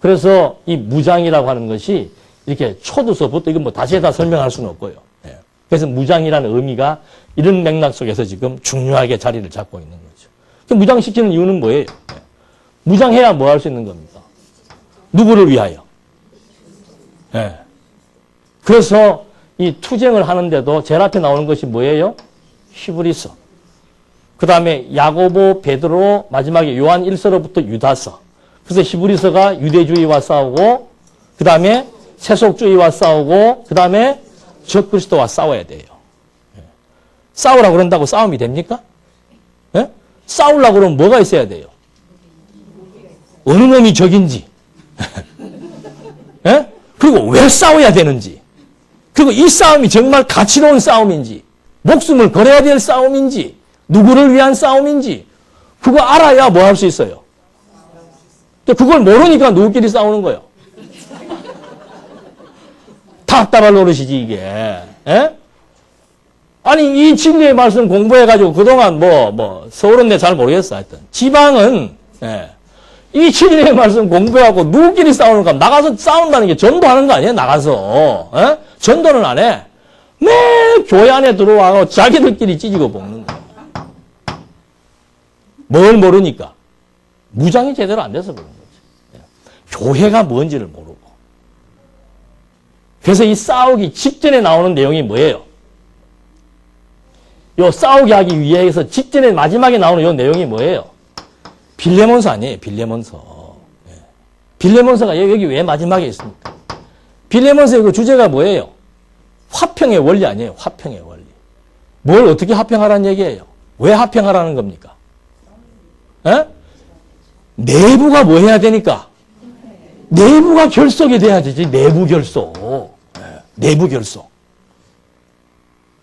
그래서 이 무장이라고 하는 것이 이렇게 초두서부터 이건 뭐 다시 다 설명할 수는 없고요. 그래서 무장이라는 의미가 이런 맥락 속에서 지금 중요하게 자리를 잡고 있는 거죠. 무장시키는 이유는 뭐예요? 무장해야 뭐 할 수 있는 겁니까? 누구를 위하여? 그래서 이 투쟁을 하는데도 제일 앞에 나오는 것이 뭐예요? 히브리서. 그 다음에 야고보, 베드로, 마지막에 요한 1서로부터 유다서. 그래서 히브리서가 유대주의와 싸우고 그 다음에 세속주의와 싸우고 그 다음에 적그리스도와 싸워야 돼요. 싸우라고 그런다고 싸움이 됩니까? 싸우려고 그러면 뭐가 있어야 돼요? 어느 놈이 적인지 그리고 왜 싸워야 되는지 그리고 이 싸움이 정말 가치로운 싸움인지 목숨을 걸어야 될 싸움인지 누구를 위한 싸움인지 그거 알아야 뭐 할 수 있어요. 그걸 모르니까 누구끼리 싸우는 거예요. 답답할 노릇이지 이게. 아니 이 진리의 말씀 공부해가지고 그동안 서울은 내 잘 모르겠어 하여튼 지방은 이 진리의 말씀 공부하고 누구끼리 싸우는가 나가서 싸운다는 게 전도하는 거 아니에요. 나가서 전도는 안 해. 매일 교회 안에 들어와서 자기들끼리 찢고 볶는 거야. 뭘 모르니까 무장이 제대로 안 돼서 그런 거지. 교회가 뭔지를 모르고. 그래서 이 싸우기 직전에 나오는 내용이 뭐예요? 요 싸우게 하기 위해서 직전에 마지막에 나오는 요 내용이 뭐예요? 빌레몬서 아니에요. 빌레몬서. 빌레몬서가 여기 왜 마지막에 있습니까? 빌레몬서의 그 주제가 뭐예요? 화평의 원리 아니에요. 화평의 원리. 뭘 어떻게 화평하라는 얘기예요? 왜 화평하라는 겁니까? 내부가 뭐 해야 되니까? 내부가 결속이 돼야 되지. 내부 결속. 내부 결속.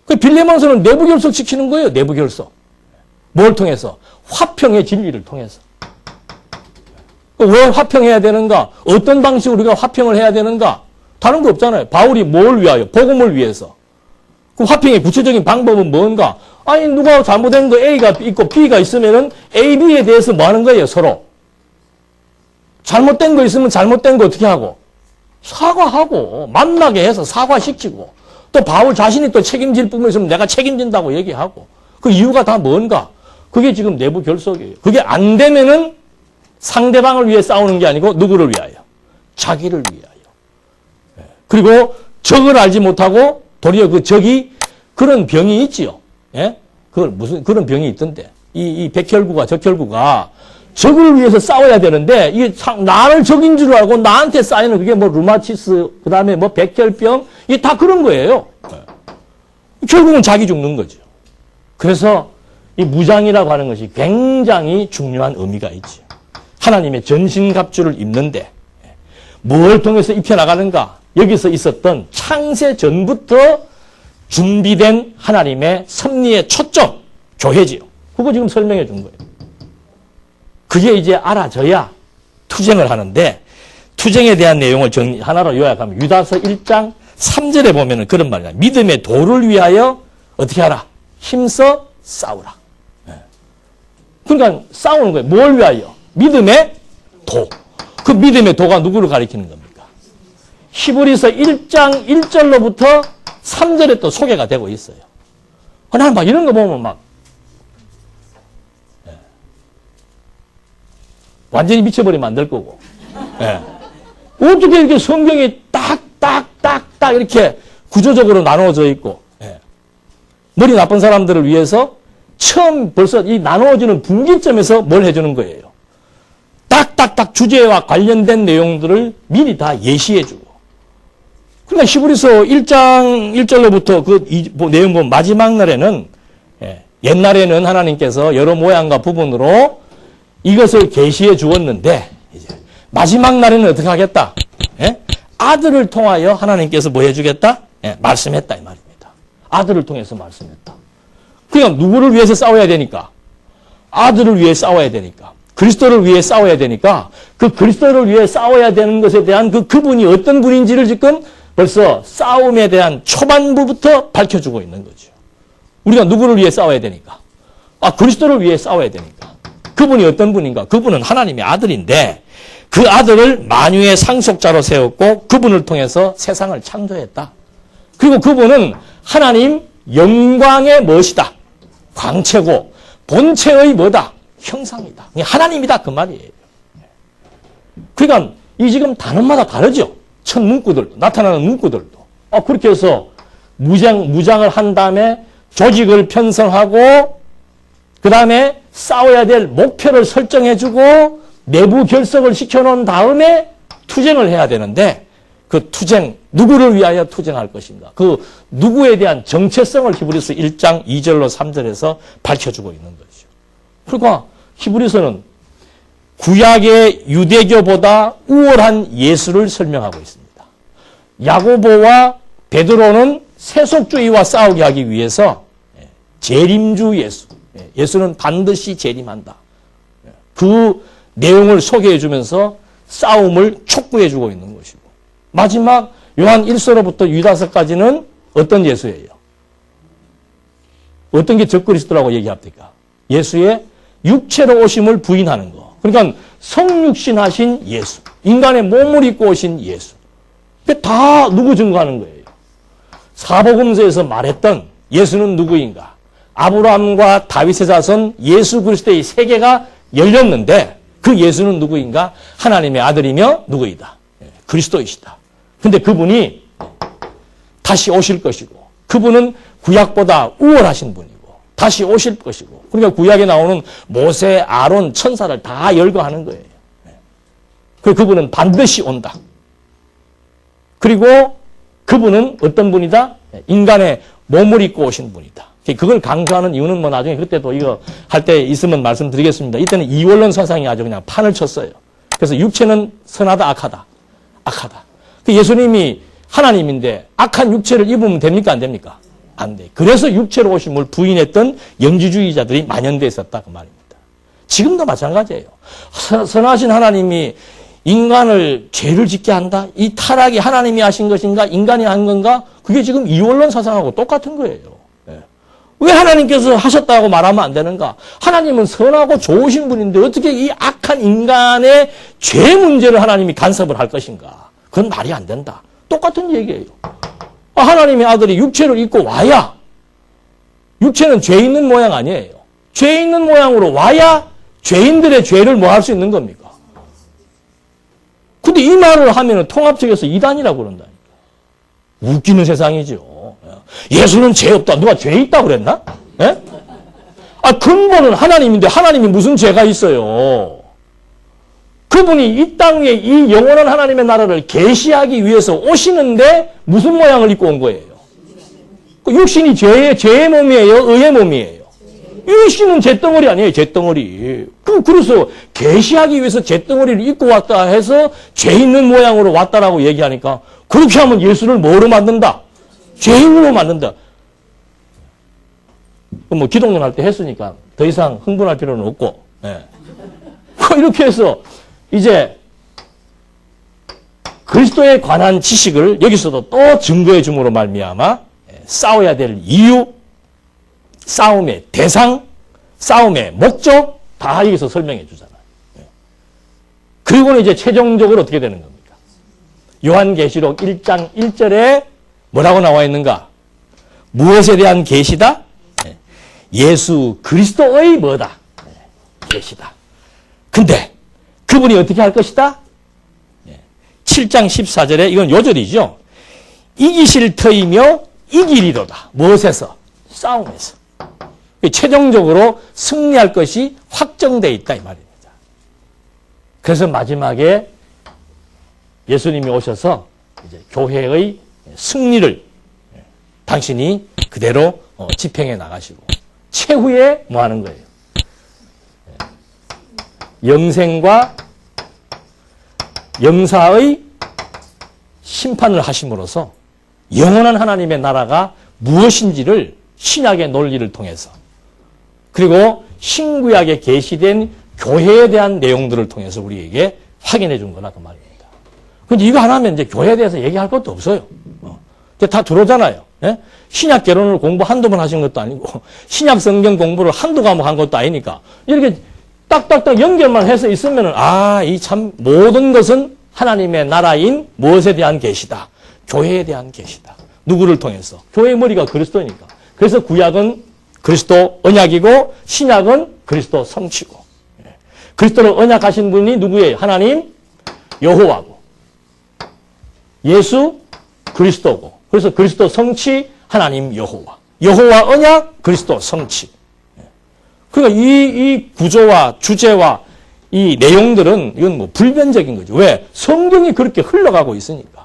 그 빌레몬서는 내부 결속 시키는 거예요. 내부 결속. 뭘 통해서? 화평의 진리를 통해서. 왜 화평해야 되는가? 어떤 방식으로 우리가 화평을 해야 되는가? 다른 거 없잖아요. 바울이 뭘 위하여? 복음을 위해서. 그 화평의 구체적인 방법은 뭔가? 아니 누가 잘못된 거 A가 있고 B가 있으면은 A, B에 대해서 뭐 하는 거예요? 서로. 잘못된 거 있으면 잘못된 거 어떻게 하고? 사과하고 만나게 해서 사과시키고 또 바울 자신이 또 책임질 부분이 있으면 내가 책임진다고 얘기하고 그 이유가 다 뭔가? 그게 지금 내부 결속이에요. 그게 안 되면은 상대방을 위해 싸우는 게 아니고 누구를 위하여? 자기를 위하여. 그리고 적을 알지 못하고 도리어 그 적이 그런 병이 있지요. 그걸 무슨 그런 병이 있던데. 이 백혈구가 적혈구가 적을 위해서 싸워야 되는데 이게 나를 적인 줄 알고 나한테 쌓이는 그게 뭐 루마티스 그다음에 뭐 백혈병 이게 다 그런 거예요. 결국은 자기 죽는 거죠. 그래서 이 무장이라고 하는 것이 굉장히 중요한 의미가 있죠. 하나님의 전신갑주를 입는데 뭘 통해서 입혀나가는가? 여기서 있었던 창세 전부터 준비된 하나님의 섭리의 초점, 교회지요. 그거 지금 설명해 준 거예요. 그게 이제 알아져야 투쟁을 하는데 투쟁에 대한 내용을 하나로 요약하면 유다서 1장 3절에 보면은 그런 말이야. 믿음의 도를 위하여 어떻게 하라? 힘써 싸우라. 그러니까 싸우는 거예요. 뭘 위하여? 믿음의 도. 그 믿음의 도가 누구를 가리키는 겁니까? 히브리서 1장 1절로부터 3절에 또 소개가 되고 있어요. 난 막 이런 거 보면 막 완전히 미쳐버리면 안 될 거고. 예. 어떻게 이렇게 성경이 딱 이렇게 구조적으로 나누어져 있고, 예. 머리 나쁜 사람들을 위해서 처음 벌써 이 나누어지는 분기점에서 뭘 해주는 거예요. 딱딱딱 주제와 관련된 내용들을 미리 다 예시해주고. 그러니까 히브리서 1장 1절로부터 그 내용 보면 마지막 날에는, 예. 옛날에는 하나님께서 여러 모양과 부분으로 이것을 계시해 주었는데, 이제 마지막 날에는 어떻게 하겠다? 예? 아들을 통하여 하나님께서 뭐 해주겠다? 예, 말씀했다 이 말입니다. 아들을 통해서 말씀했다. 그러니까 누구를 위해서 싸워야 되니까? 아들을 위해 싸워야 되니까. 그리스도를 위해 싸워야 되니까 그 그리스도를 위해 싸워야 되는 것에 대한 그분이 어떤 분인지를 지금 벌써 싸움에 대한 초반부부터 밝혀주고 있는 거죠. 우리가 누구를 위해 싸워야 되니까? 그리스도를 위해 싸워야 되니까. 그분이 어떤 분인가? 그분은 하나님의 아들인데 그 아들을 만유의 상속자로 세웠고 그분을 통해서 세상을 창조했다. 그리고 그분은 하나님 영광의 무엇이다? 광채고 본체의 뭐다? 형상이다. 하나님이다 그 말이에요. 그러니까 이 지금 단어마다 다르죠. 첫 문구들도 나타나는 문구들도. 그렇게 해서 무장을 한 다음에 조직을 편성하고 그 다음에 싸워야 될 목표를 설정해주고 내부 결석을 시켜놓은 다음에 투쟁을 해야 되는데 그 투쟁, 누구를 위하여 투쟁할 것인가? 그 누구에 대한 정체성을 히브리서 1장 2절로 3절에서 밝혀주고 있는 거죠. 그러니까 히브리서는 구약의 유대교보다 우월한 예수를 설명하고 있습니다. 야고보와 베드로는 세속주의와 싸우게 하기 위해서 재림주 예수, 예수는 반드시 재림한다. 그 내용을 소개해 주면서 싸움을 촉구해 주고 있는 것이고 마지막 요한 1서로부터 유다서까지는 어떤 예수예요? 어떤 게 적그리스도라고 얘기합니까? 예수의 육체로 오심을 부인하는 거. 그러니까 성육신하신 예수. 인간의 몸을 입고 오신 예수. 다 누구 증거하는 거예요? 사복음서에서 말했던 예수는 누구인가? 아브라함과 다윗의 자손 예수 그리스도의 세계가 열렸는데 그 예수는 누구인가? 하나님의 아들이며 누구이다? 그리스도이시다. 근데 그분이 다시 오실 것이고 그분은 구약보다 우월하신 분이고 다시 오실 것이고 그러니까 구약에 나오는 모세, 아론, 천사를 다 열거하는 거예요. 그분은 반드시 온다. 그리고 그분은 어떤 분이다? 인간의 몸을 입고 오신 분이다. 그걸 강조하는 이유는 뭐 나중에 그때도 이거 할 때 있으면 말씀드리겠습니다. 이때는 이원론 사상이 아주 그냥 판을 쳤어요. 그래서 육체는 선하다, 악하다. 악하다. 예수님이 하나님인데 악한 육체를 입으면 됩니까? 안 됩니까? 안 돼. 그래서 육체로 오심을 부인했던 영지주의자들이 만연되어 있었다. 그 말입니다. 지금도 마찬가지예요. 선하신 하나님이 인간을 죄를 짓게 한다? 이 타락이 하나님이 하신 것인가? 인간이 한 건가? 그게 지금 이원론 사상하고 똑같은 거예요. 왜 하나님께서 하셨다고 말하면 안 되는가? 하나님은 선하고 좋으신 분인데 어떻게 이 악한 인간의 죄 문제를 하나님이 간섭을 할 것인가? 그건 말이 안 된다. 똑같은 얘기예요. 하나님의 아들이 육체를 입고 와야 육체는 죄 있는 모양 아니에요. 죄 있는 모양으로 와야 죄인들의 죄를 뭐 할 수 있는 겁니까? 근데 이 말을 하면 통합적에서 이단이라고 그런다니까. 웃기는 세상이죠. 예수는 죄 없다. 누가 죄 있다고 그랬나? 예? 근본은 하나님인데 하나님이 무슨 죄가 있어요? 그분이 이 땅 위에 이 영원한 하나님의 나라를 계시하기 위해서 오시는데 무슨 모양을 입고 온 거예요? 육신이 죄의 몸이에요? 의의 몸이에요? 육신은 잿덩어리 아니에요? 잿덩어리. 그래서 계시하기 위해서 잿덩어리를 입고 왔다 해서 죄 있는 모양으로 왔다라고 얘기하니까 그렇게 하면 예수를 뭐로 만든다? 죄인으로 만든다. 뭐 기독론 할 때 했으니까 더 이상 흥분할 필요는 없고, 예. 이렇게 해서 이제 그리스도에 관한 지식을 여기서도 또 증거해 줌으로 말미암아 싸워야 될 이유, 싸움의 대상, 싸움의 목적 다 여기서 설명해 주잖아요. 그리고는 이제 최종적으로 어떻게 되는 겁니까? 요한계시록 1장 1절에 뭐라고 나와 있는가? 무엇에 대한 계시다? 예수 그리스도의 뭐다? 계시다. 근데 그분이 어떻게 할 것이다? 7장 14절에 이건 요절이죠. 이기실 터이며 이기리로다. 무엇에서? 싸움에서. 최종적으로 승리할 것이 확정되어 있다 이 말입니다. 그래서 마지막에 예수님이 오셔서 이제 교회의 승리를 당신이 그대로 집행해 나가시고 최후에 뭐 하는 거예요? 영생과 영사의 심판을 하심으로써 영원한 하나님의 나라가 무엇인지를 신약의 논리를 통해서 그리고 신구약에 계시된 교회에 대한 내용들을 통해서 우리에게 확인해 준 거나 그 말입니다. 근데 이거 하나면 이제 교회에 대해서 얘기할 것도 없어요. 이제 다 들어오잖아요. 예? 신약 개론을 공부 한두 번 하신 것도 아니고 신약 성경 공부를 한두 과목 한 것도 아니니까 이렇게 딱딱딱 연결만 해서 있으면은 이 참 모든 것은 하나님의 나라인 무엇에 대한 계시다. 교회에 대한 계시다. 누구를 통해서? 교회의 머리가 그리스도니까. 그래서 구약은 그리스도 언약이고 신약은 그리스도 성취고. 그리스도를 언약하신 분이 누구예요? 하나님 여호와고. 예수 그리스도고. 그래서 그리스도 성취 하나님 여호와. 여호와 언약 그리스도 성취. 그러니까 이 구조와 주제와 이 내용들은 이건 뭐 불변적인 거죠. 왜? 성경이 그렇게 흘러가고 있으니까.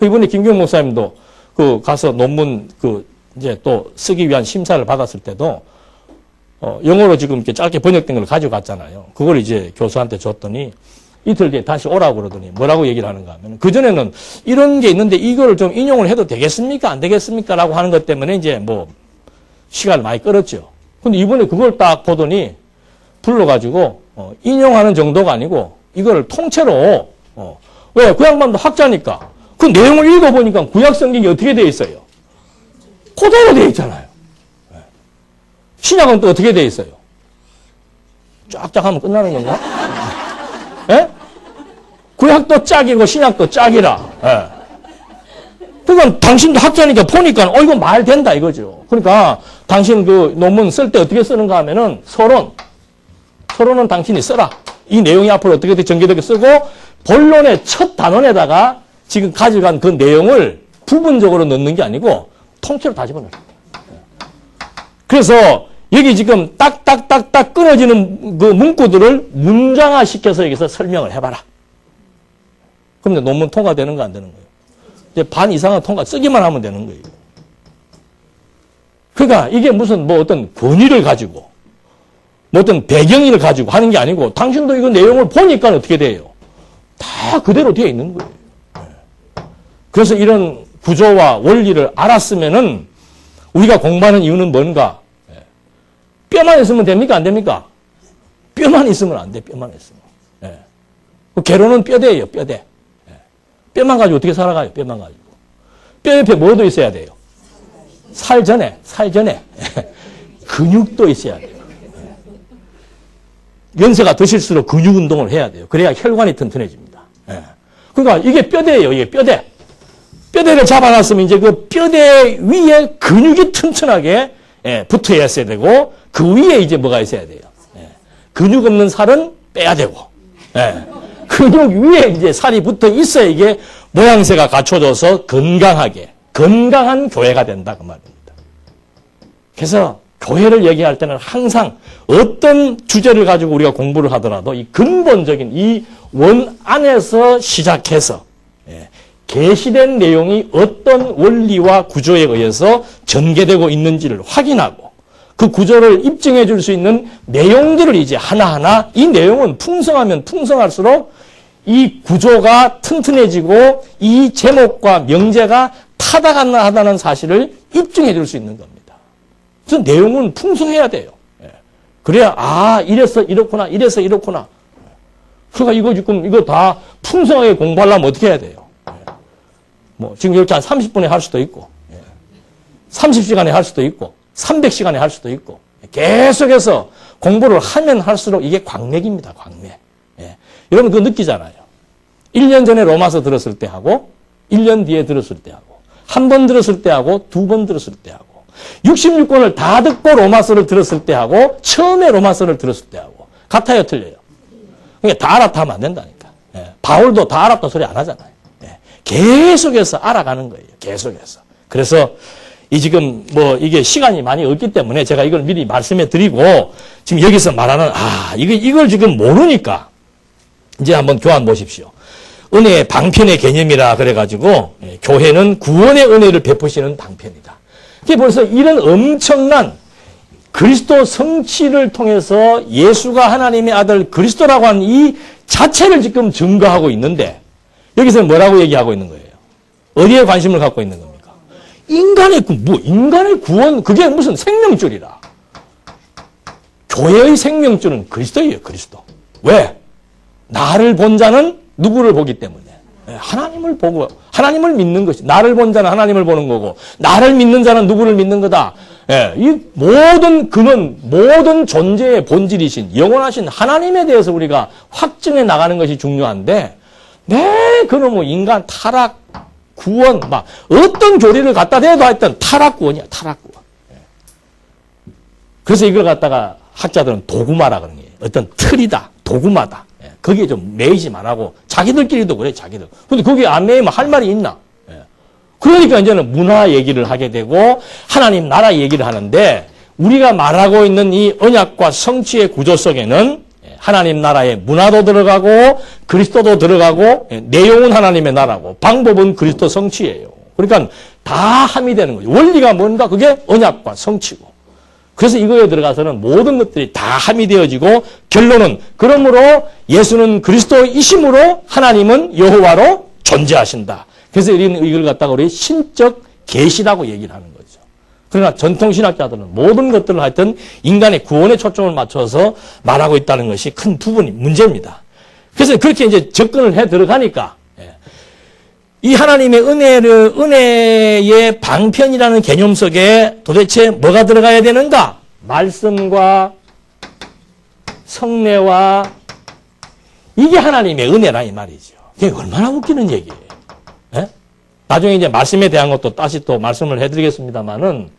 이번에 김경 목사님도 그 가서 논문 이제 또 쓰기 위한 심사를 받았을 때도 영어로 지금 이렇게 짧게 번역된 걸 가져갔잖아요. 그걸 이제 교수한테 줬더니 이틀 뒤에 다시 오라고 그러더니 뭐라고 얘기를 하는가 하면 그전에는 이런 게 있는데 이걸 좀 인용을 해도 되겠습니까? 안 되겠습니까? 라고 하는 것 때문에 이제 뭐 시간을 많이 끌었죠. 근데 이번에 그걸 딱 보더니 불러가지고 인용하는 정도가 아니고 이거를 통째로 왜? 그 양반도 학자니까 그 내용을 읽어보니까 구약 성경이 어떻게 되어 있어요? 그대로 되어 있잖아요. 신약은 또 어떻게 되어 있어요? 쫙쫙 하면 끝나는 건가? 예? 구약도 짝이고 신약도 짝이라. 예. 그러니까 당신도 학자니까 보니까 이거 말 된다 이거죠. 그러니까 당신 그 논문 쓸 때 어떻게 쓰는가 하면은 서론은 당신이 써라. 이 내용이 앞으로 어떻게 전개되게 쓰고 본론의 첫 단원에다가 지금 가져간 그 내용을 부분적으로 넣는 게 아니고 통째로 다 집어넣어요. 그래서 여기 지금 딱딱딱딱 끊어지는 그 문구들을 문장화 시켜서 여기서 설명을 해봐라. 그럼 논문 통과되는 거 안 되는 거예요. 이제 반 이상은 쓰기만 하면 되는 거예요. 그러니까 이게 무슨 뭐 어떤 권위를 가지고 뭐 어떤 배경을 가지고 하는 게 아니고 당신도 이거 내용을 보니까 어떻게 돼요? 다 그대로 되어 있는 거예요. 그래서 이런 구조와 원리를 알았으면은 우리가 공부하는 이유는 뭔가? 뼈만 있으면 됩니까? 안 됩니까? 뼈만 있으면 안 돼. 뼈만 있으면. 예. 개론은 뼈대예요. 뼈대. 예. 뼈만 가지고 어떻게 살아가요? 뼈만 가지고. 뼈 옆에 뭐도 있어야 돼요? 살 전에. 근육도 있어야 돼요. 예. 연세가 드실수록 근육 운동을 해야 돼요. 그래야 혈관이 튼튼해집니다. 예. 그러니까 이게 뼈대예요. 이게 뼈대. 뼈대를 잡아놨으면 이제 그 뼈대 위에 근육이 튼튼하게 붙어 있어야 되고 그 위에 이제 뭐가 있어야 돼요. 근육 없는 살은 빼야 되고 근육 위에 이제 살이 붙어 있어야 이게 모양새가 갖춰져서 건강한 교회가 된다 그 말입니다. 그래서 교회를 얘기할 때는 항상 어떤 주제를 가지고 우리가 공부를 하더라도 이 근본적인 이 원 안에서 시작해서 계시된 내용이 어떤 원리와 구조에 의해서 전개되고 있는지를 확인하고 그 구조를 입증해 줄 수 있는 내용들을 이제 하나하나 이 내용은 풍성하면 풍성할수록 이 구조가 튼튼해지고 이 제목과 명제가 타당하다는 사실을 입증해 줄 수 있는 겁니다. 그래서 내용은 풍성해야 돼요. 그래야 이래서 이렇구나 이래서 이렇구나. 그러니까 이거 다 풍성하게 공부하려면 어떻게 해야 돼요? 뭐 지금 이렇게 한 30분에 할 수도 있고 30시간에 할 수도 있고 300시간에 할 수도 있고 계속해서 공부를 하면 할수록 이게 광맥입니다. 광맥. 여러분 그거 느끼잖아요. 1년 전에 로마서 들었을 때 하고 1년 뒤에 들었을 때 하고 한 번 들었을 때 하고 두 번 들었을 때 하고 66권을 다 듣고 로마서를 들었을 때하고 처음에 로마서를 들었을 때하고 같아요, 틀려요? 그러니까 다 알았다 하면 안 된다니까. 예. 바울도 다 알았다 소리 안 하잖아요. 예. 계속해서 알아가는 거예요. 계속해서. 그래서 이 지금 뭐 이게 시간이 많이 없기 때문에 제가 이걸 미리 말씀해 드리고 지금 여기서 말하는 이걸 지금 모르니까 이제 한번 교환 보십시오. 은혜의 방편의 개념이라 그래가지고 교회는 구원의 은혜를 베푸시는 방편이다. 그게 벌써 이런 엄청난 그리스도 성취를 통해서 예수가 하나님의 아들 그리스도라고 하는 이 자체를 지금 증거하고 있는데 여기서는 뭐라고 얘기하고 있는 거예요? 어디에 관심을 갖고 있는 겁니까? 인간의 구원, 그게 무슨 생명줄이라. 교회의 생명줄은 그리스도예요, 그리스도. 왜? 나를 본 자는 누구를 보기 때문에. 하나님을 보고, 하나님을 믿는 것이. 나를 본 자는 하나님을 보는 거고, 나를 믿는 자는 누구를 믿는 거다. 이 모든 근원, 모든 존재의 본질이신, 영원하신 하나님에 대해서 우리가 확증해 나가는 것이 중요한데, 그놈의 인간 타락, 구원, 어떤 교리를 갖다 대도 하여튼 타락구원이야, 타락구원. 그래서 이걸 갖다가 학자들은 도구마라 그러는 거예요. 어떤 틀이다, 도구마다. 거기에 좀 매이지 말라고. 자기들끼리도 그래, 자기들. 근데 거기에 안 매이면 할 말이 있나? 그러니까 이제는 문화 얘기를 하게 되고, 하나님 나라 얘기를 하는데, 우리가 말하고 있는 이 언약과 성취의 구조 속에는 하나님 나라의 문화도 들어가고 그리스도도 들어가고 내용은 하나님의 나라고 방법은 그리스도 성취예요. 그러니까 다 함의되는 거죠. 원리가 뭔가 그게 언약과 성취고. 그래서 이거에 들어가서는 모든 것들이 다 함의되어지고 결론은 그러므로 예수는 그리스도이심으로 하나님은 여호와로 존재하신다. 그래서 이걸 갖다가 우리 신적 계시라고 얘기를 하는 거죠. 그러나 전통신학자들은 모든 것들을 하여튼 인간의 구원에 초점을 맞춰서 말하고 있다는 것이 큰 부분이 문제입니다. 그래서 그렇게 이제 접근을 해 들어가니까 이 하나님의 은혜의 방편이라는 개념 속에 도대체 뭐가 들어가야 되는가? 말씀과 성례와 이게 하나님의 은혜라 이 말이죠. 이게 얼마나 웃기는 얘기예요. 예? 나중에 이제 말씀에 대한 것도 다시 또 말씀을 해드리겠습니다만은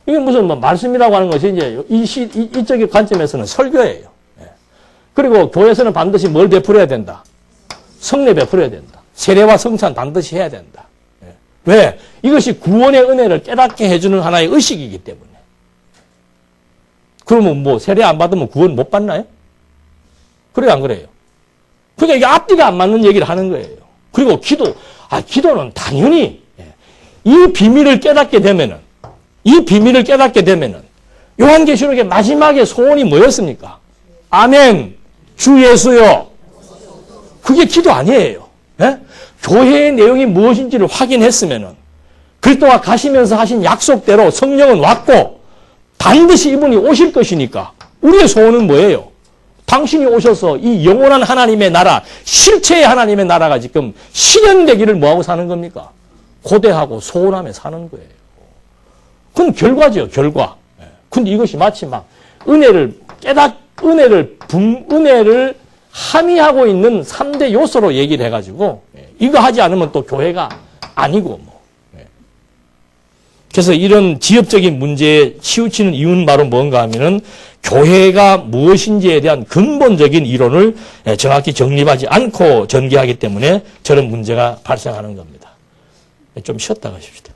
이게 무슨 말씀이라고 하는 것이 이제 이쪽의 관점에서는 설교예요. 그리고 교회에서는 반드시 뭘 베풀어야 된다? 성례 베풀어야 된다. 세례와 성찬 반드시 해야 된다. 왜? 이것이 구원의 은혜를 깨닫게 해주는 하나의 의식이기 때문에. 그러면 뭐 세례 안 받으면 구원 못 받나요? 그래요, 안 그래요? 그러니까 이게 앞뒤가 안 맞는 얘기를 하는 거예요. 그리고 기도는 당연히 이 비밀을 깨닫게 되면은 요한계시록의 마지막에 소원이 뭐였습니까? 아멘, 주 예수여. 그게 기도 아니에요. 예? 교회의 내용이 무엇인지를 확인했으면은 그리스도가 가시면서 하신 약속대로 성령은 왔고 반드시 이분이 오실 것이니까 우리의 소원은 뭐예요? 당신이 오셔서 이 영원한 하나님의 나라, 실체의 하나님의 나라가 지금 실현되기를 뭐하고 사는 겁니까? 고대하고 소원하며 사는 거예요. 그건 결과죠, 결과. 근데 이것이 마치 은혜를 함의하고 있는 3대 요소로 얘기를 해가지고, 이거 하지 않으면 또 교회가 아니고, 그래서 이런 지엽적인 문제에 치우치는 이유는 바로 뭔가 하면은 교회가 무엇인지에 대한 근본적인 이론을 정확히 정립하지 않고 전개하기 때문에 저런 문제가 발생하는 겁니다. 좀 쉬었다 가십시다.